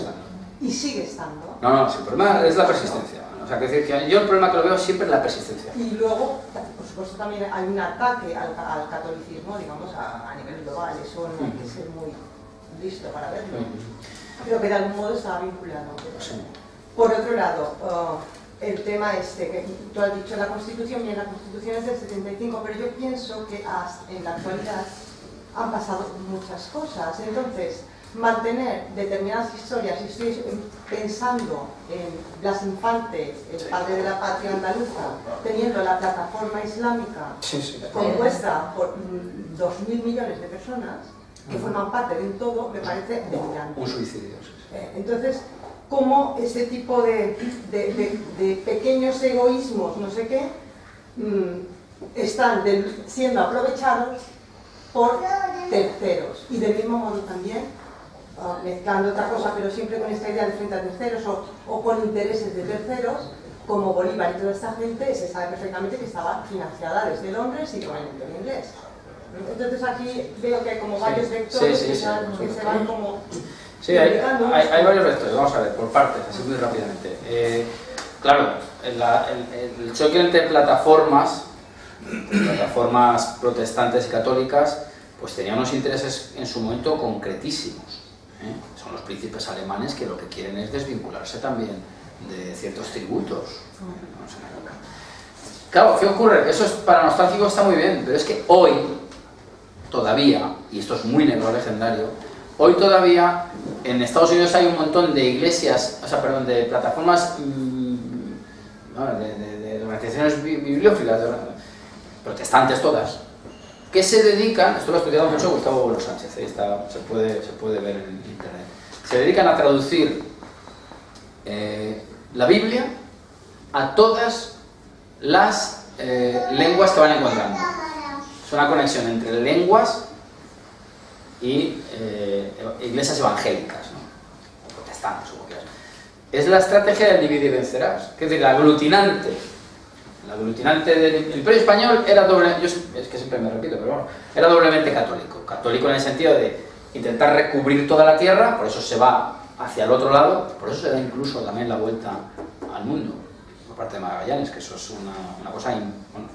Y sigue estando. No, el problema es la persistencia. O sea, que decir que yo el problema que lo veo siempre es la persistencia. Y luego, por supuesto, también hay un ataque al catolicismo, digamos, a nivel global. Eso no hay que ser muy listo para verlo. Pero que de algún modo está vinculado. Por otro lado, el tema que tú has dicho, la Constitución, bien, la Constitución es del 75, pero yo pienso que en la actualidad han pasado muchas cosas. Entonces, mantener determinadas historias, y estoy pensando en Blas Infante, el padre de la patria andaluza, teniendo la plataforma islámica compuesta por 2.000 millones de personas que forman parte de un todo, me parece delirante. Un suicidio. Entonces, cómo ese tipo de pequeños egoísmos, no sé qué, están siendo aprovechados por terceros. Y del mismo modo también, mezclando otra cosa, pero siempre con esta idea de frente a terceros o con intereses de terceros, como Bolívar y toda esta gente, se sabe perfectamente que estaba financiada desde Londres y por el imperio inglés. Entonces aquí veo que hay como varios vectores que se van como... Sí, hay varios vectores, vamos a ver, por partes, así muy rápidamente. Claro, el choque entre plataformas protestantes y católicas, pues tenía unos intereses en su momento concretísimos. Son los príncipes alemanes que lo que quieren es desvincularse también de ciertos tributos. Claro, ¿qué ocurre? Eso es, para nostálgicos está muy bien, pero es que hoy todavía, y esto es muy negro legendario, hoy todavía en Estados Unidos hay un montón de iglesias, de plataformas, de organizaciones bibliófilas, protestantes todas, que se dedican, esto lo ha estudiado mucho Gustavo Bolo Sánchez, se puede ver en internet, se dedican a traducir la Biblia a todas las lenguas que van encontrando. Es una conexión entre lenguas y iglesias evangélicas, ¿no? O protestantes, como quieras. Es la estrategia del divide y vencerás. Es decir, la aglutinante del Imperio Español era es que siempre me repito, pero bueno, era doblemente católico. Católico en el sentido de intentar recubrir toda la tierra, por eso se va hacia el otro lado, por eso se da incluso también la vuelta al mundo, por parte de Magallanes, que eso es una cosa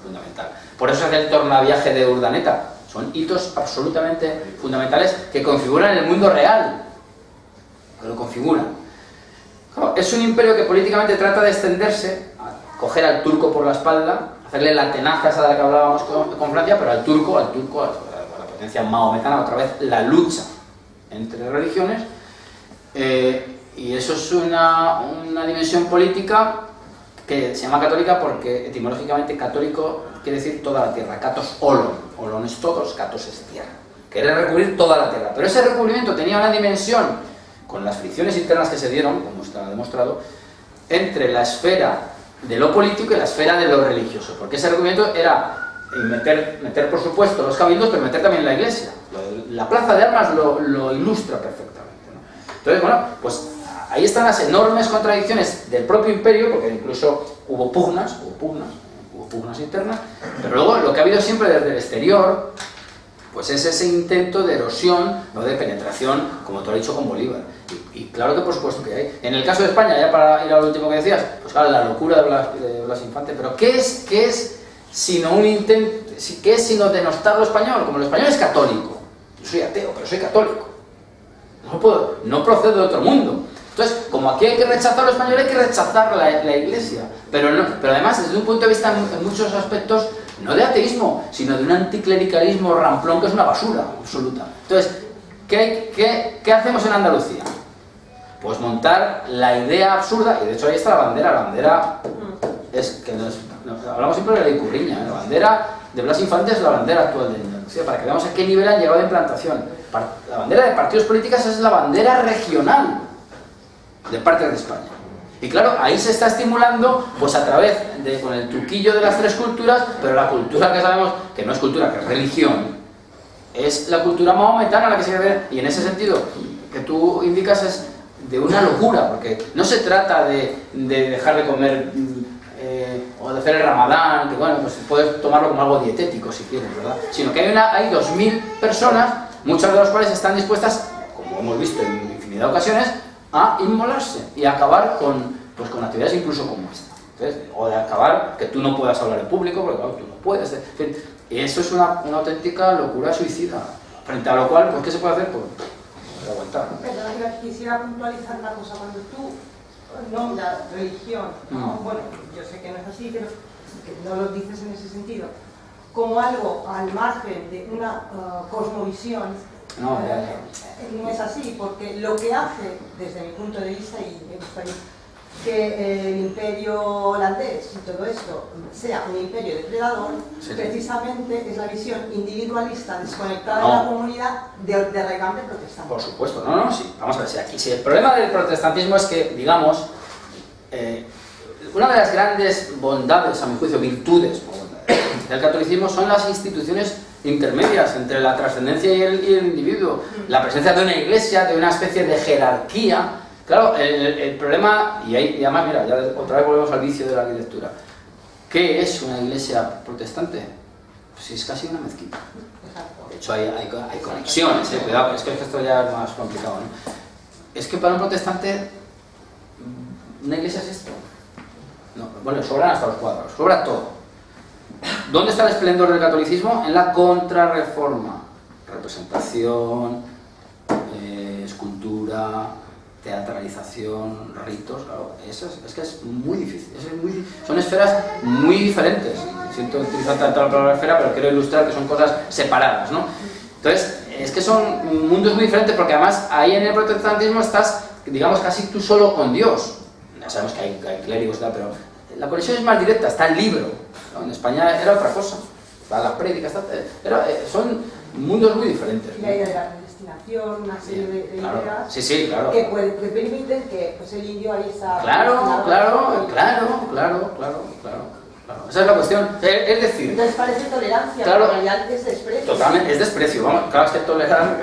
fundamental. Por eso se hace el tornaviaje de Urdaneta. Son hitos absolutamente fundamentales que configuran el mundo real, que lo configuran. Claro, es un imperio que políticamente trata de extenderse, a coger al turco por la espalda, hacerle la tenaza esa de la que hablábamos con Francia, pero al turco, a la potencia maometana, otra vez la lucha entre religiones, y eso es una dimensión política que se llama católica porque etimológicamente católico quiere decir toda la tierra, catos olon. Olon es todos, catos es tierra. Quiere recubrir toda la tierra. Pero ese recubrimiento tenía una dimensión, con las fricciones internas que se dieron, como está demostrado, entre la esfera de lo político y la esfera de lo religioso. Porque ese recubrimiento era meter por supuesto los cabildos, pero meter también la iglesia. La plaza de armas lo ilustra perfectamente, ¿no? Entonces, bueno, pues ahí están las enormes contradicciones del propio imperio, porque incluso hubo pugnas internas, pero luego lo que ha habido siempre desde el exterior, pues es ese intento de erosión, no de penetración, como tú has dicho con Bolívar. Y claro que por supuesto que hay. En el caso de España, ya para ir a lo último que decías, pues claro, la locura de Blas Infante, pero ¿qué es sino un intento, qué es sino denostar lo español? Como el español es católico, yo soy ateo, pero soy católico, no procedo de otro mundo. Entonces, como aquí hay que rechazar lo español, hay que rechazar la iglesia, pero además desde un punto de vista en muchos aspectos no de ateísmo, sino de un anticlericalismo ramplón que es una basura absoluta. Entonces, ¿qué hacemos en Andalucía? Pues montar la idea absurda, y de hecho ahí está la bandera es que hablamos siempre de la Icurriña, la bandera de Blas Infante es la bandera actual de Andalucía, para que veamos a qué nivel han llegado de implantación. La bandera de partidos políticos es la bandera regional de parte de España. Y claro, ahí se está estimulando, pues a través con el truquillo de las tres culturas, pero la cultura que sabemos que no es cultura, que es religión, es la cultura maometana la que se debe, y en ese sentido que tú indicas es de una locura, porque no se trata de dejar de comer o de hacer el ramadán, que bueno, pues puedes tomarlo como algo dietético si quieres, ¿verdad? Sino que hay 2.000 personas, muchas de las cuales están dispuestas, como hemos visto en infinidad de ocasiones, a inmolarse y a acabar con actividades incluso como esta. Entonces, o de acabar que tú no puedas hablar en público, porque claro, tú no puedes. En fin, y eso es una auténtica locura suicida. Frente a lo cual, pues, ¿qué se puede hacer? Pues aguantar. Perdón, quisiera puntualizar una cosa. Cuando tú nombras religión, bueno, yo sé que no es así, pero que no lo dices en ese sentido, como algo al margen de una cosmovisión, No, no es así, porque lo que hace, desde mi punto de vista, y me gustaría que el imperio holandés y todo esto sea un imperio depredador, precisamente es la visión individualista, desconectada de la comunidad, de regambre protestante. Por supuesto, no, sí. Vamos a ver, si el problema del protestantismo es que, digamos, una de las grandes bondades, a mi juicio, virtudes del catolicismo son las instituciones intermedias entre la trascendencia y el individuo, la presencia de una iglesia, de una especie de jerarquía. Claro, el problema, y además, mira, ya otra vez volvemos al vicio de la arquitectura. ¿Qué es una iglesia protestante? Pues es casi una mezquita. De hecho, hay conexiones, cuidado, es que esto ya es más complicado, ¿no? Es que para un protestante, ¿una iglesia es esto? No, bueno, sobran hasta los cuadros, sobra todo. ¿Dónde está el esplendor del catolicismo? En la contrarreforma. Representación, escultura, teatralización, ritos, claro, es que es muy difícil, son esferas muy diferentes. Siento utilizar tanto la palabra esfera, pero quiero ilustrar que son cosas separadas, ¿no? Entonces, es que son mundos muy diferentes, porque además ahí en el protestantismo estás, digamos, casi tú solo con Dios. Ya sabemos que hay clérigos y tal, pero la conexión es más directa, está el libro, ¿no? En España era otra cosa, está la prédica, son mundos muy diferentes, ¿no? La idea de la predestinación, una serie de ideas claro. que permiten que pues, el indio ahí está... Claro. Esa es la cuestión. Es decir... Entonces parece tolerancia, claro, pero en realidad es desprecio. Totalmente, es desprecio. Vamos, claro, es que tolerar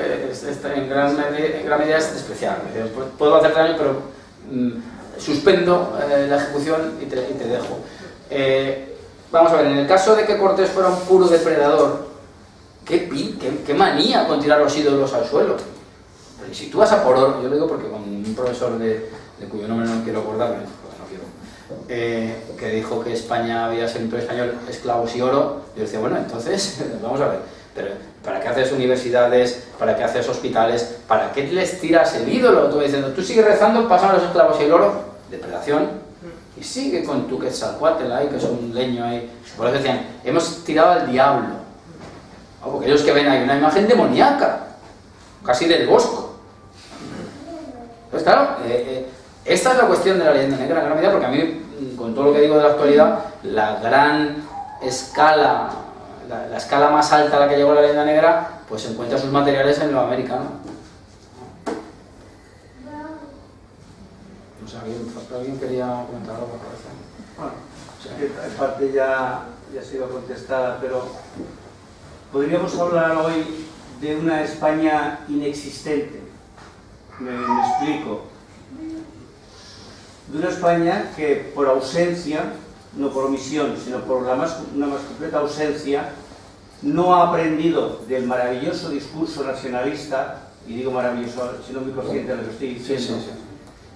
en gran medida es despreciar. Puedo hacer daño, pero suspendo la ejecución y te dejo. Vamos a ver, en el caso de que Cortés fuera un puro depredador, qué manía con tirar los ídolos al suelo. Pero si tú vas a por oro, yo lo digo porque con un profesor de cuyo nombre no quiero acordarme, que dijo que España había sido un imperio español, esclavos y oro, yo decía, bueno, entonces, vamos a ver, pero ¿para qué haces universidades? ¿Para qué haces hospitales? ¿Para qué les tiras el ídolo? Tú diciendo, tú sigues rezando, pasan los esclavos y el oro, depredación, y sigue con tu Quetzalcóatl ahí, que es un leño ahí. Por eso decían, hemos tirado al diablo. Porque ellos que ven ahí una imagen demoníaca, casi del Bosco. Pues claro, esta es la cuestión de la leyenda negra en gran medida, porque a mí, con todo lo que digo de la actualidad, la gran escala, la escala más alta a la que llegó la leyenda negra, pues encuentra sus materiales en lo americano. No sé, ¿alguien quería comentar algo? Bueno, en parte ya ha sido contestada, pero podríamos hablar hoy de una España inexistente. Me explico. De una España que por ausencia, no por omisión, sino por una más completa ausencia, no ha aprendido del maravilloso discurso nacionalista, y digo maravilloso, sino muy consciente de lo que estoy diciendo,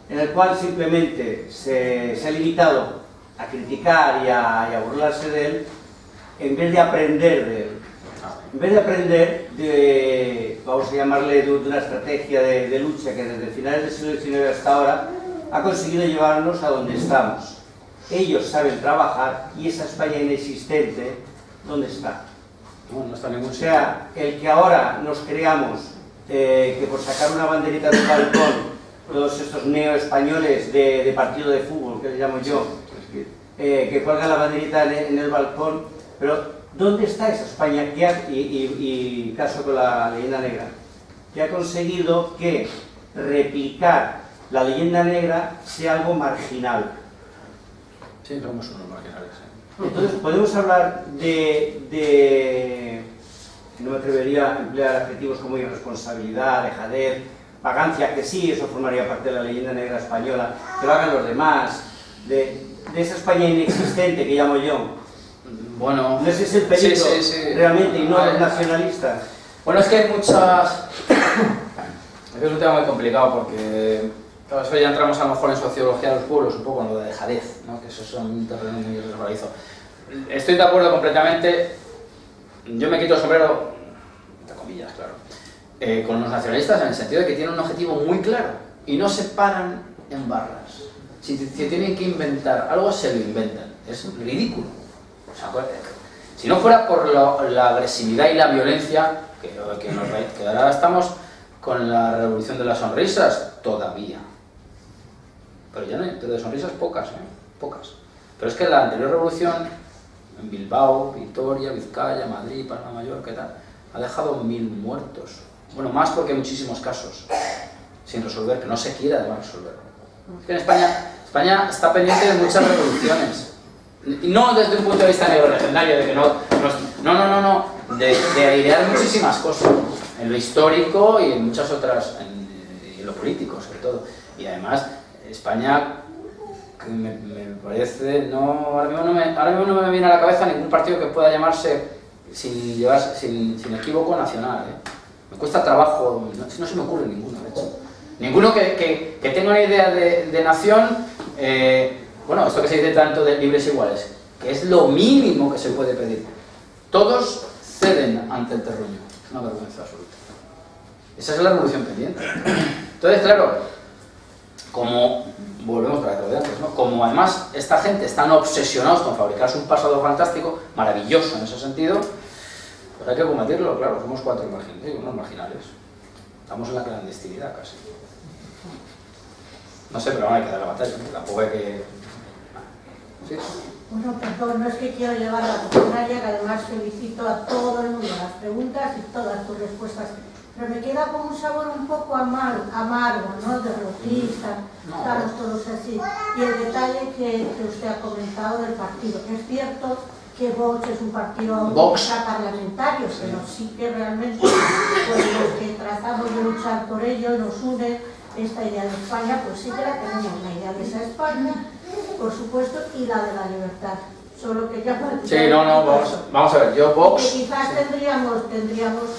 en el cual simplemente se ha limitado a criticar y a burlarse de él, en vez de aprender de él. En vez de aprender de, vamos a llamarle, de una estrategia de lucha que desde finales del siglo XIX hasta ahora ha conseguido llevarnos a donde estamos. Ellos saben trabajar y esa España inexistente, ¿dónde está? No está en ningún sitio. O sea, el que ahora nos creamos que por sacar una banderita del balcón, todos estos neoespañoles de partido de fútbol, que le llamo yo, que cuelgan la banderita en el balcón, pero ¿dónde está esa España y caso con la leyenda negra? Que ha conseguido que replicar la leyenda negra sea algo marginal. Sí, somos unos marginales. Entonces podemos hablar de no me atrevería a emplear adjetivos como irresponsabilidad, dejadez, vagancia, que sí, eso formaría parte de la leyenda negra española, que lo hagan los demás, de esa España inexistente que llamo yo. Bueno, no ese es el peligro realmente, y no los nacionalistas. Bueno, es que hay muchas... es un tema muy complicado porque claro, eso ya entramos a lo mejor en sociología de los pueblos, un poco en lo de dejadez, ¿no? Que eso es un terreno muy resbaladizo. Estoy de acuerdo completamente, yo me quito el sombrero, entre comillas, claro, con los nacionalistas en el sentido de que tienen un objetivo muy claro y no se paran en barras. Si tienen que inventar algo, se lo inventan. Es ridículo. O sea, Si no fuera por la agresividad y la violencia, que ahora estamos con la revolución de las sonrisas, todavía. Pero ya no hay, pero de sonrisas pocas, pocas. Pero es que la anterior revolución, en Bilbao, Vitoria, Vizcaya, Madrid, Palma de Mallorca y tal, ha dejado 1000 muertos. Bueno, más porque hay muchísimos casos sin resolver, que no se quiere además resolver. Es que en España está pendiente de muchas revoluciones. Y no desde un punto de vista neorregendario, de que no, de airear muchísimas cosas, en lo histórico y en muchas otras, en lo político sobre todo. Y además, España, que me parece, ahora mismo no me viene a la cabeza ningún partido que pueda llamarse, sin equívoco, nacional. Me cuesta trabajo, no se me ocurre ninguno, de hecho. Ninguno que tenga una idea de nación, bueno, esto que se dice tanto de libres iguales, que es lo mínimo que se puede pedir. Todos ceden ante el terruño. Es una vergüenza absoluta. Esa es la revolución pendiente. Entonces, claro, como volvemos para lo de antes, ¿no? Como además esta gente están obsesionados con fabricarse un pasado fantástico, maravilloso en ese sentido, pues hay que combatirlo, claro, somos unos marginales. Estamos en la clandestinidad casi. No sé, pero hay que dar la batalla, ¿no? Tampoco hay que... ¿Sí? Bueno, perdón, no es que quiero llevar a la contraria, que además felicito a todo el mundo las preguntas y todas tus respuestas, pero me queda como un sabor un poco amargo, ¿no? Derrotista, estamos todos así. Y el detalle que usted ha comentado del partido, es cierto que Vox es un partido parlamentario, pero sí que realmente pues, los que tratamos de luchar por ello nos une esta idea de España, pues sí que la tenemos, la idea de esa España, por supuesto, y la de la libertad. Solo que ya... Sí, vamos a ver, yo Vox... Que quizás tendríamos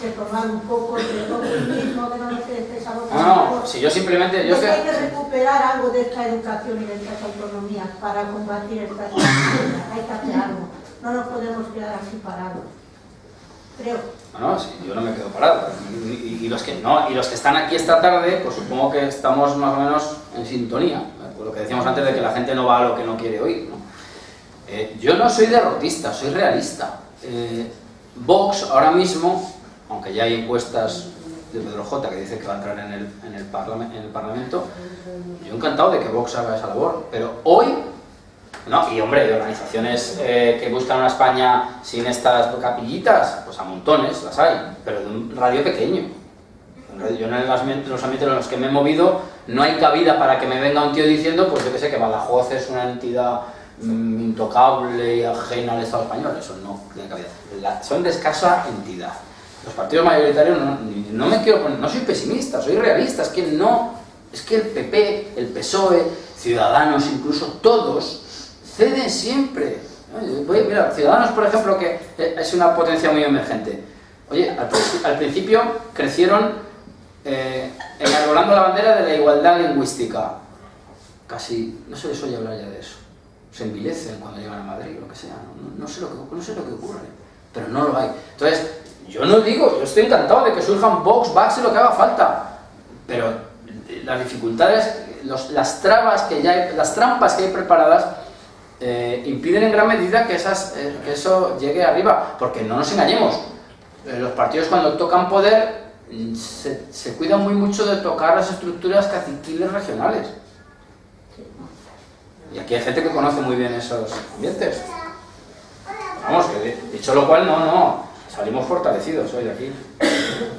que tomar un poco de optimismo, que no nos quede esa voz. No, si yo simplemente... Hay que recuperar algo de esta educación y de estas autonomías para combatir estas situaciones. Hay que hacer algo. No nos podemos quedar así parados. Creo. No, sí, yo no me quedo parado. Y los que están aquí esta tarde, pues supongo que estamos más o menos en sintonía. Por lo que decíamos antes de que la gente no va a lo que no quiere oír, ¿no? Yo no soy derrotista, soy realista. Vox ahora mismo, aunque ya hay encuestas de Pedro J que dice que va a entrar en el Parlamento, yo encantado de que Vox haga esa labor, pero hoy... No, y hombre, hay organizaciones que buscan una España sin estas capillitas, pues a montones las hay, pero de un radio pequeño. Yo en los ambientes en los que me he movido no hay cabida para que me venga un tío diciendo, pues yo que sé, que Badajoz es una entidad intocable y ajena al Estado español. Eso no tiene cabida. Son de escasa entidad. Los partidos mayoritarios no me quiero poner, no soy pesimista, soy realista, es que el PP, el PSOE, Ciudadanos, incluso todos ceden siempre. Mira, Ciudadanos, por ejemplo, que es una potencia muy emergente. Oye, al principio crecieron enarbolando la bandera de la igualdad lingüística. Casi no se les oye hablar ya de eso. Se envilecen cuando llegan a Madrid o lo que sea. No sé lo que ocurre, pero no lo hay. Entonces, yo estoy encantado de que surjan Vox, Vax y lo que haga falta. Pero las dificultades, las trampas que hay preparadas impiden en gran medida que eso llegue arriba, porque no nos engañemos, los partidos cuando tocan poder se cuidan muy mucho de tocar las estructuras caciquiles regionales, y aquí hay gente que conoce muy bien esos ambientes. Vamos, que dicho lo cual, salimos fortalecidos hoy de aquí,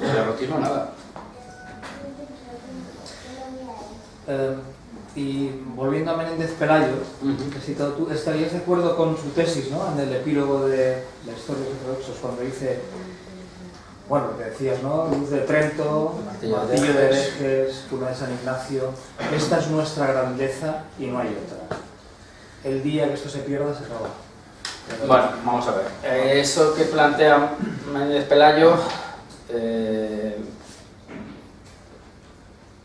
de derrotismo nada. Y volviendo a Menéndez Pelayo, que has citado tú, ¿estarías de acuerdo con su tesis, ¿no? En el epílogo de la historia de los ortodoxos, cuando dice, bueno, que decías, ¿no? Luz de Trento, Martillo de Herejes, Cuna de San Ignacio, esta es nuestra grandeza y no hay otra. El día que esto se pierda se acaba. Bueno, vamos a ver. Eso que plantea Menéndez Pelayo,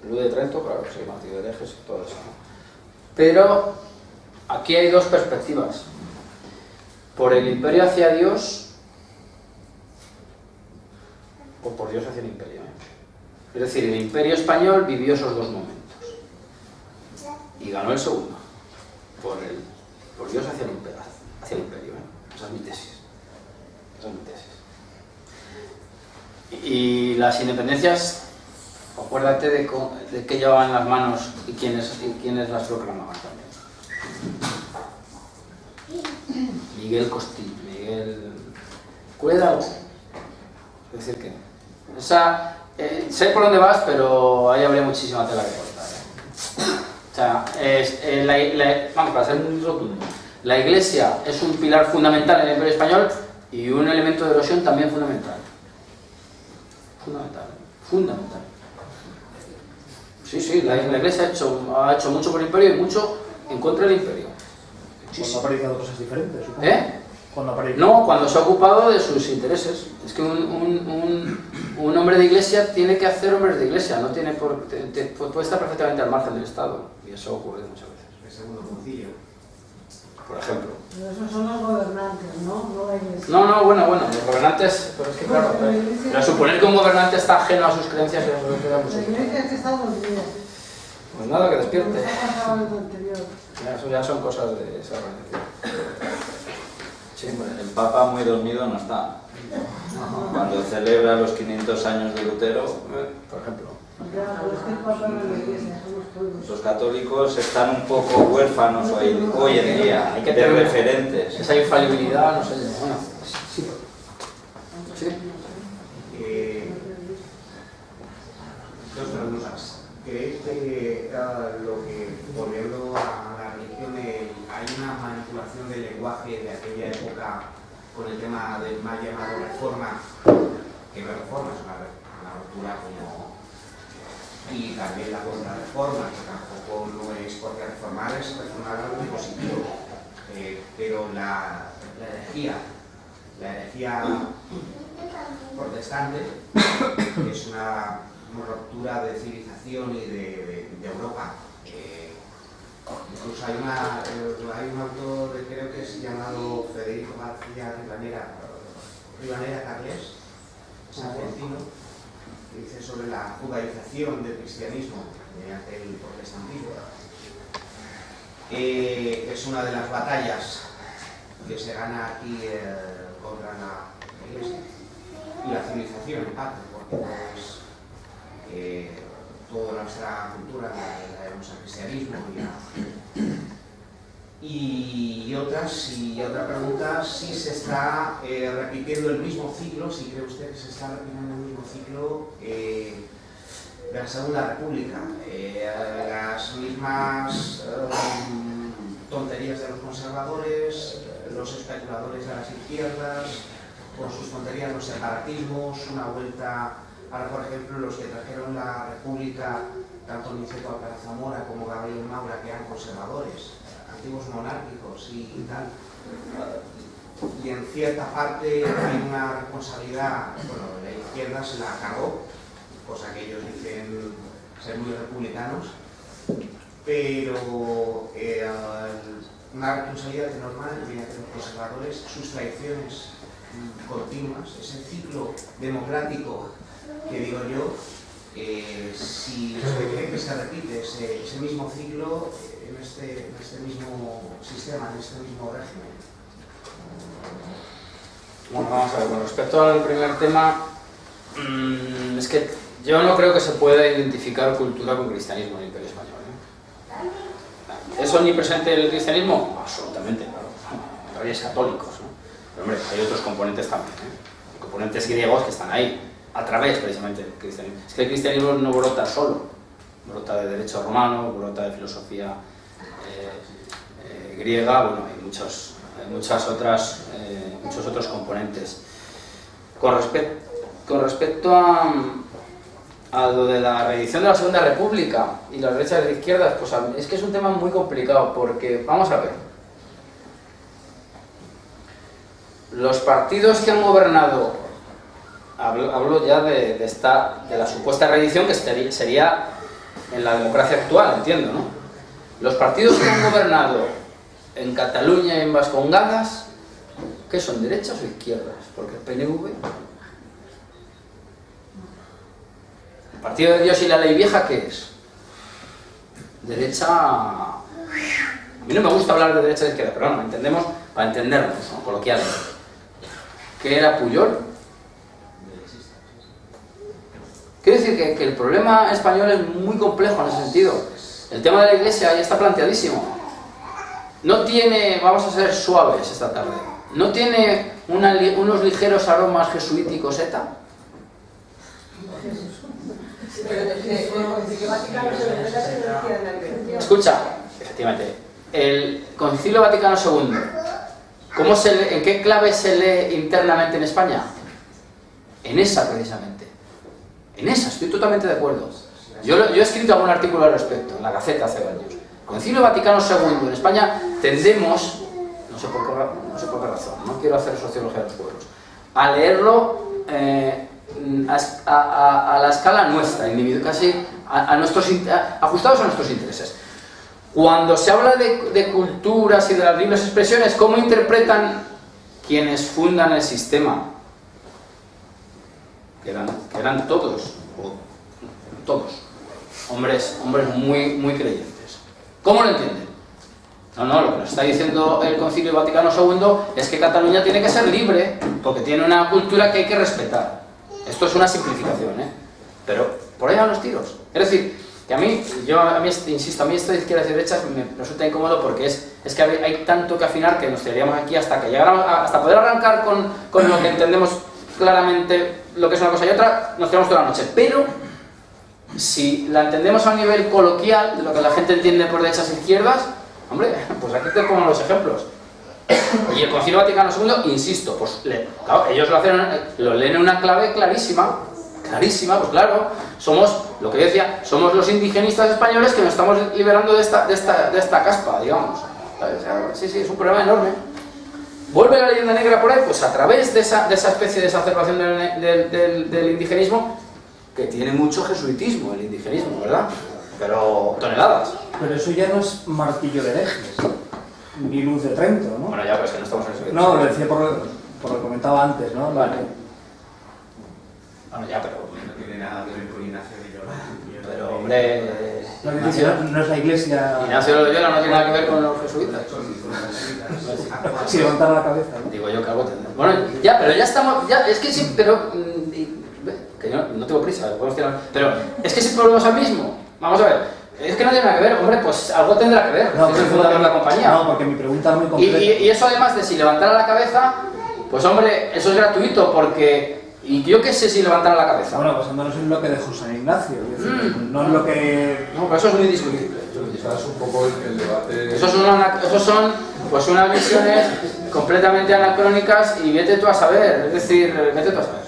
Luz de Trento, claro, sí, Martillo de Herejes y todo eso, ¿no? Pero aquí hay dos perspectivas. Por el imperio hacia Dios o por Dios hacia el imperio. Es decir, el imperio español vivió esos dos momentos y ganó el segundo. Por Dios hacia el imperio. Esa es mi tesis. Y las independencias, acuérdate de qué llevaban en las manos y quiénes las proclamaban también. Miguel Costillo, Miguel... Cuidado. Es decir que... sé por dónde vas, pero ahí habría muchísima tela que cortar. O sea, vamos, para ser muy rotundo, la Iglesia es un pilar fundamental en el Imperio Español y un elemento de erosión también fundamental. Fundamental. Sí, la Iglesia ha hecho mucho por el Imperio y mucho en contra del Imperio. Cuando ha predicado cosas diferentes, supongo. No, cuando se ha ocupado de sus intereses. Es que un hombre de iglesia tiene que hacer hombres de iglesia, no tiene puede estar perfectamente al margen del Estado, y eso ocurre muchas veces. El segundo concilio. Por ejemplo. Pero esos son los gobernantes, ¿no? No la iglesia. No, bueno, los gobernantes, pero es que claro, pero suponer que un gobernante está ajeno a sus creencias, eso lo queda mucho. La iglesia es que está dormida. Pues nada, que despierte. Eso Ya son cosas de esa organización. Sí, el Papa muy dormido no está. Cuando celebra los 500 años de Lutero, por ejemplo. Los católicos están un poco huérfanos hoy en día de referentes. Esa infalibilidad, no sé. Bueno, sí. Dos preguntas. ¿Creéis que volviendo a la religión, hay una manipulación del lenguaje de aquella época con el tema del mal llamado reforma, que no es reforma, es una ruptura como... y también la contrarreforma, que tampoco no es porque reformar es algo muy positivo, pero la herejía protestante es una ruptura de civilización y de Europa. Incluso hay un autor, creo que es llamado Federico García Ribanera Carles, es argentino, que dice sobre la judaización del cristianismo mediante el protestantismo. Es una de las batallas que se gana aquí contra la Iglesia y la civilización en parte, porque toda nuestra cultura la debemos al cristianismo y otra pregunta, si se está repitiendo el mismo ciclo, si cree usted que se está repitiendo el mismo ciclo de la Segunda República, las mismas tonterías de los conservadores, los especuladores de las izquierdas, con sus tonterías, los separatismos, una vuelta. Ahora, por ejemplo, los que trajeron la República, tanto Niceto Alcalá Zamora como Gabriel Maura, que eran conservadores, antiguos monárquicos y tal. Y en cierta parte hay una responsabilidad, bueno, la izquierda se la cargó, cosa que ellos dicen ser muy republicanos, pero una responsabilidad normal mediante los conservadores, sus traiciones continuas, ese ciclo democrático que digo yo, si usted cree que se repite ese mismo ciclo en este mismo sistema, en este mismo régimen. Bueno, vamos a ver, con respecto al primer tema, es que yo no creo que se pueda identificar cultura con cristianismo en el Imperio Español. ¿Es omnipresente el cristianismo? Absolutamente, claro. Reyes católicos, ¿no? Pero hombre, hay otros componentes también, componentes griegos que están ahí, a través precisamente del cristianismo. Es que el cristianismo no brota solo, brota de derecho romano, brota de filosofía griega, bueno, hay muchos otros componentes. Con respecto a lo de la reedición de la Segunda República y las derechas de izquierdas, pues es que es un tema muy complicado, porque, vamos a ver, los partidos que han gobernado, hablo ya de la supuesta reedición que sería en la democracia actual, entiendo, ¿no? Los partidos que han gobernado en Cataluña y en Vascongadas, ¿qué son, derechas o izquierdas? Porque el PNV, el Partido de Dios y la Ley Vieja, ¿qué es? Derecha... A mí no me gusta hablar de derecha y de izquierda, pero bueno, entendemos, para entendernos, ¿no? Coloquialmente. ¿Qué era Pujol? decir que el problema español es muy complejo en ese sentido. El tema de la Iglesia ya está planteadísimo. No tiene, vamos a ser suaves esta tarde, no tiene unos ligeros aromas jesuíticos ETA. Escucha, efectivamente, el Concilio Vaticano II, ¿en qué clave se lee internamente en España? En esa precisamente. En esa, estoy totalmente de acuerdo. Yo he escrito algún artículo al respecto, en la Gaceta hace años. Concilio Vaticano II, en España tendemos, no sé por qué razón, no quiero hacer sociología de los pueblos, a leerlo a la escala nuestra, casi ajustados a nuestros intereses. Cuando se habla de culturas y de las libres expresiones, ¿cómo interpretan quienes fundan el sistema? Que eran todos hombres muy creyentes. ¿Cómo lo entienden? No, lo que nos está diciendo el Concilio Vaticano II es que Cataluña tiene que ser libre porque tiene una cultura que hay que respetar. Esto es una simplificación, pero por ahí van los tiros. Es decir, que a mí insisto, a mí esto de izquierdas y derechas me resulta incómodo porque es que hay tanto que afinar que nos tiraríamos aquí hasta poder arrancar con lo que entendemos claramente lo que es una cosa y otra, nos tiramos toda la noche. Pero si la entendemos a un nivel coloquial, de lo que la gente entiende por derechas e izquierdas, hombre, pues aquí te pongo los ejemplos. Y el Concilio Vaticano II, insisto, pues claro, ellos lo leen en una clave clarísima, pues claro, somos, lo que decía, somos los indigenistas españoles que nos estamos liberando de esta caspa, digamos. Sí, es un problema enorme. ¿Vuelve la leyenda negra por ahí? Pues a través de esa especie de exacerbación del indigenismo, que tiene mucho jesuitismo, el indigenismo, ¿verdad? Pero toneladas. Pero eso ya no es martillo de herejes, ni luz de Trento, ¿no? Bueno, ya, pero es que no estamos en eso. No, lo decía por lo que comentaba antes, ¿no? Vale. Bueno, ya, pero No tiene nada que ver con Ignacio de Loyola. Pero, hombre... No es la Iglesia... Ignacio de Loyola no tiene nada que ver con los jesuitas. Si levantar la cabeza, ¿no? Digo yo que algo tendrá. Bueno, ya, pero ya estamos... Ya, es que sí, pero... que yo no tengo prisa, podemos tirar... Pero es que si volvemos al mismo. Vamos a ver. Es que no tiene nada que ver, hombre, pues algo tendrá que ver. No, es el fundador de la compañía. No, porque mi pregunta es muy concreta. Y eso además de si levantara la cabeza, pues hombre, eso es gratuito porque... Y yo qué sé si levantara la cabeza. Bueno, basándonos en lo que dejó San Ignacio, es decir, no en lo que... No, pero eso es muy discutible. Quizás un poco el debate... Esos son pues unas visiones completamente anacrónicas y vete tú a saber, es decir, vete tú a saber.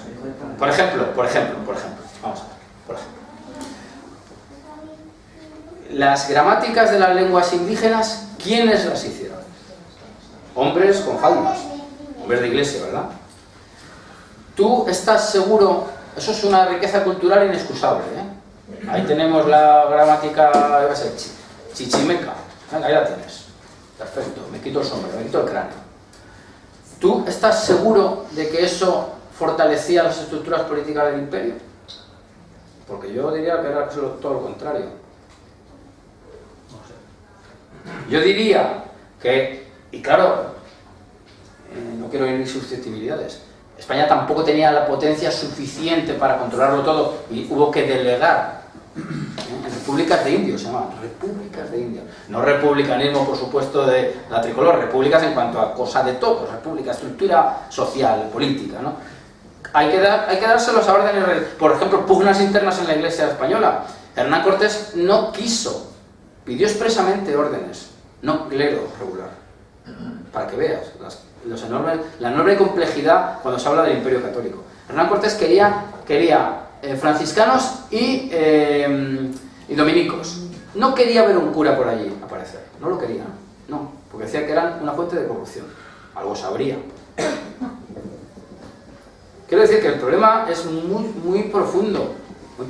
Por ejemplo, vamos a ver, por ejemplo. Las gramáticas de las lenguas indígenas, ¿quiénes las hicieron? Hombres con faldas, hombres de iglesia, ¿verdad? Tú estás seguro, eso es una riqueza cultural inexcusable, ¿eh? Ahí tenemos la gramática, yo qué sé, chichimeca, venga, ahí la tienes. Perfecto, me quito el sombrero, me quito el cráneo. ¿Tú estás seguro de que eso fortalecía las estructuras políticas del imperio? Porque yo diría que era todo lo contrario. Yo diría que, y claro, no quiero ir ni susceptibilidades, España tampoco tenía la potencia suficiente para controlarlo todo y hubo que delegar en repúblicas de indios, se llamaban repúblicas de indios. No republicanismo, por supuesto, de la tricolor, repúblicas en cuanto a cosa de todos, república, estructura social, política, ¿no? Hay que darse los órdenes, por ejemplo, pugnas internas en la Iglesia española. Hernán Cortés no quiso, pidió expresamente órdenes, no clero regular, para que veas la enorme complejidad cuando se habla del Imperio Católico. Hernán Cortés quería franciscanos y dominicos. No quería ver un cura por allí aparecer, no lo quería, no, porque decía que eran una fuente de corrupción. Algo sabría. Quiero decir que el problema es muy profundo, en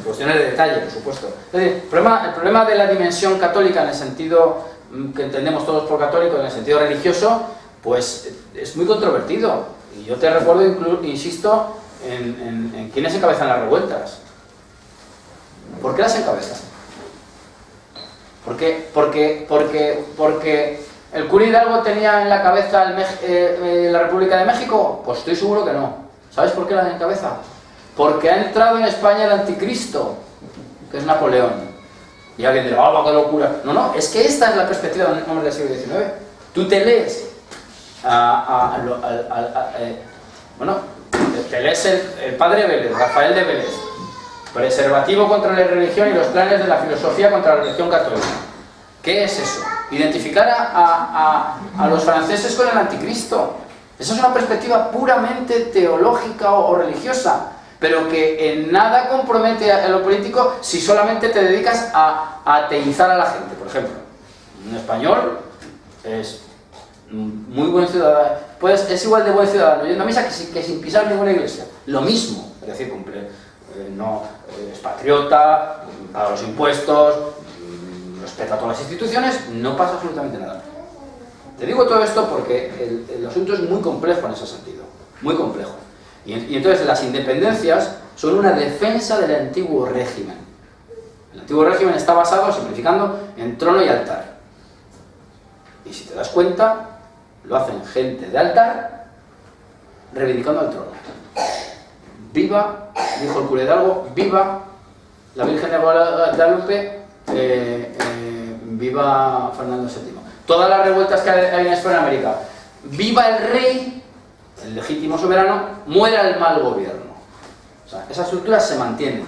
cuestiones de detalle, por supuesto. Es decir, el problema de la dimensión católica en el sentido que entendemos todos por católico, en el sentido religioso, pues es muy controvertido. Y yo te recuerdo, insisto, en quiénes encabezan las revueltas. ¿Por qué las encabezan? Porque el cura Hidalgo tenía en la cabeza la República de México. Pues estoy seguro que no. ¿Sabes por qué la encabeza? porque ha entrado en España el anticristo, que es Napoleón. Y alguien dirá, ¡oh, qué locura! No, no, es que esta es la perspectiva de un hombre del siglo XIX. Tú te lees te lees el padre Vélez, Rafael de Vélez, preservativo contra la religión y los planes de la filosofía contra la religión católica. ¿Qué es eso? Identificar a los franceses con el anticristo. Esa es una perspectiva puramente teológica o religiosa, pero que en nada compromete a lo político si solamente te dedicas a ateizar a la gente. Por ejemplo, un español es muy buen ciudadano, pues es igual de buen ciudadano yendo a misa que sin pisar ninguna iglesia. Lo mismo, es decir, cumple, es patriota, paga los impuestos, respeta todas las instituciones, no pasa absolutamente nada. Te digo todo esto porque el asunto es muy complejo en ese sentido, muy complejo. Y entonces las independencias son una defensa del antiguo régimen. El antiguo régimen está basado, simplificando, en trono y altar. Y si te das cuenta, lo hacen gente de altar reivindicando al trono. Viva, dijo el cura Hidalgo, viva la Virgen de Guadalupe, viva Fernando VII. Todas las revueltas que hay en Hispanoamérica, viva el rey, el legítimo soberano, muera el mal gobierno. O sea, esas estructuras se mantienen.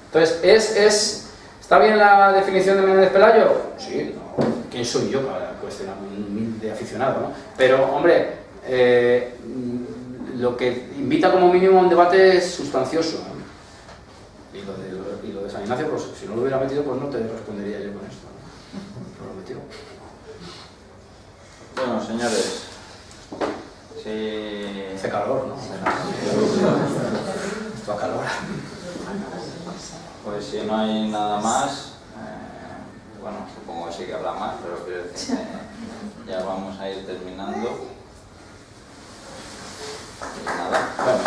Entonces, ¿está bien la definición de Menéndez Pelayo? Sí, no. ¿Quién soy yo para cuestionar un humilde aficionado, ¿no? Pero, hombre, lo que invita como mínimo a un debate es sustancioso, ¿no? Y lo de San Ignacio, pues si no lo hubiera metido, pues no te respondería yo con esto, ¿no? Lo metió. Bueno, señores, si... Hace calor, ¿no? Esto acalora. Pues si no hay nada más, bueno, supongo que sí que habrá más, pero quiero decir que ya vamos a ir terminando. Y nada, bueno,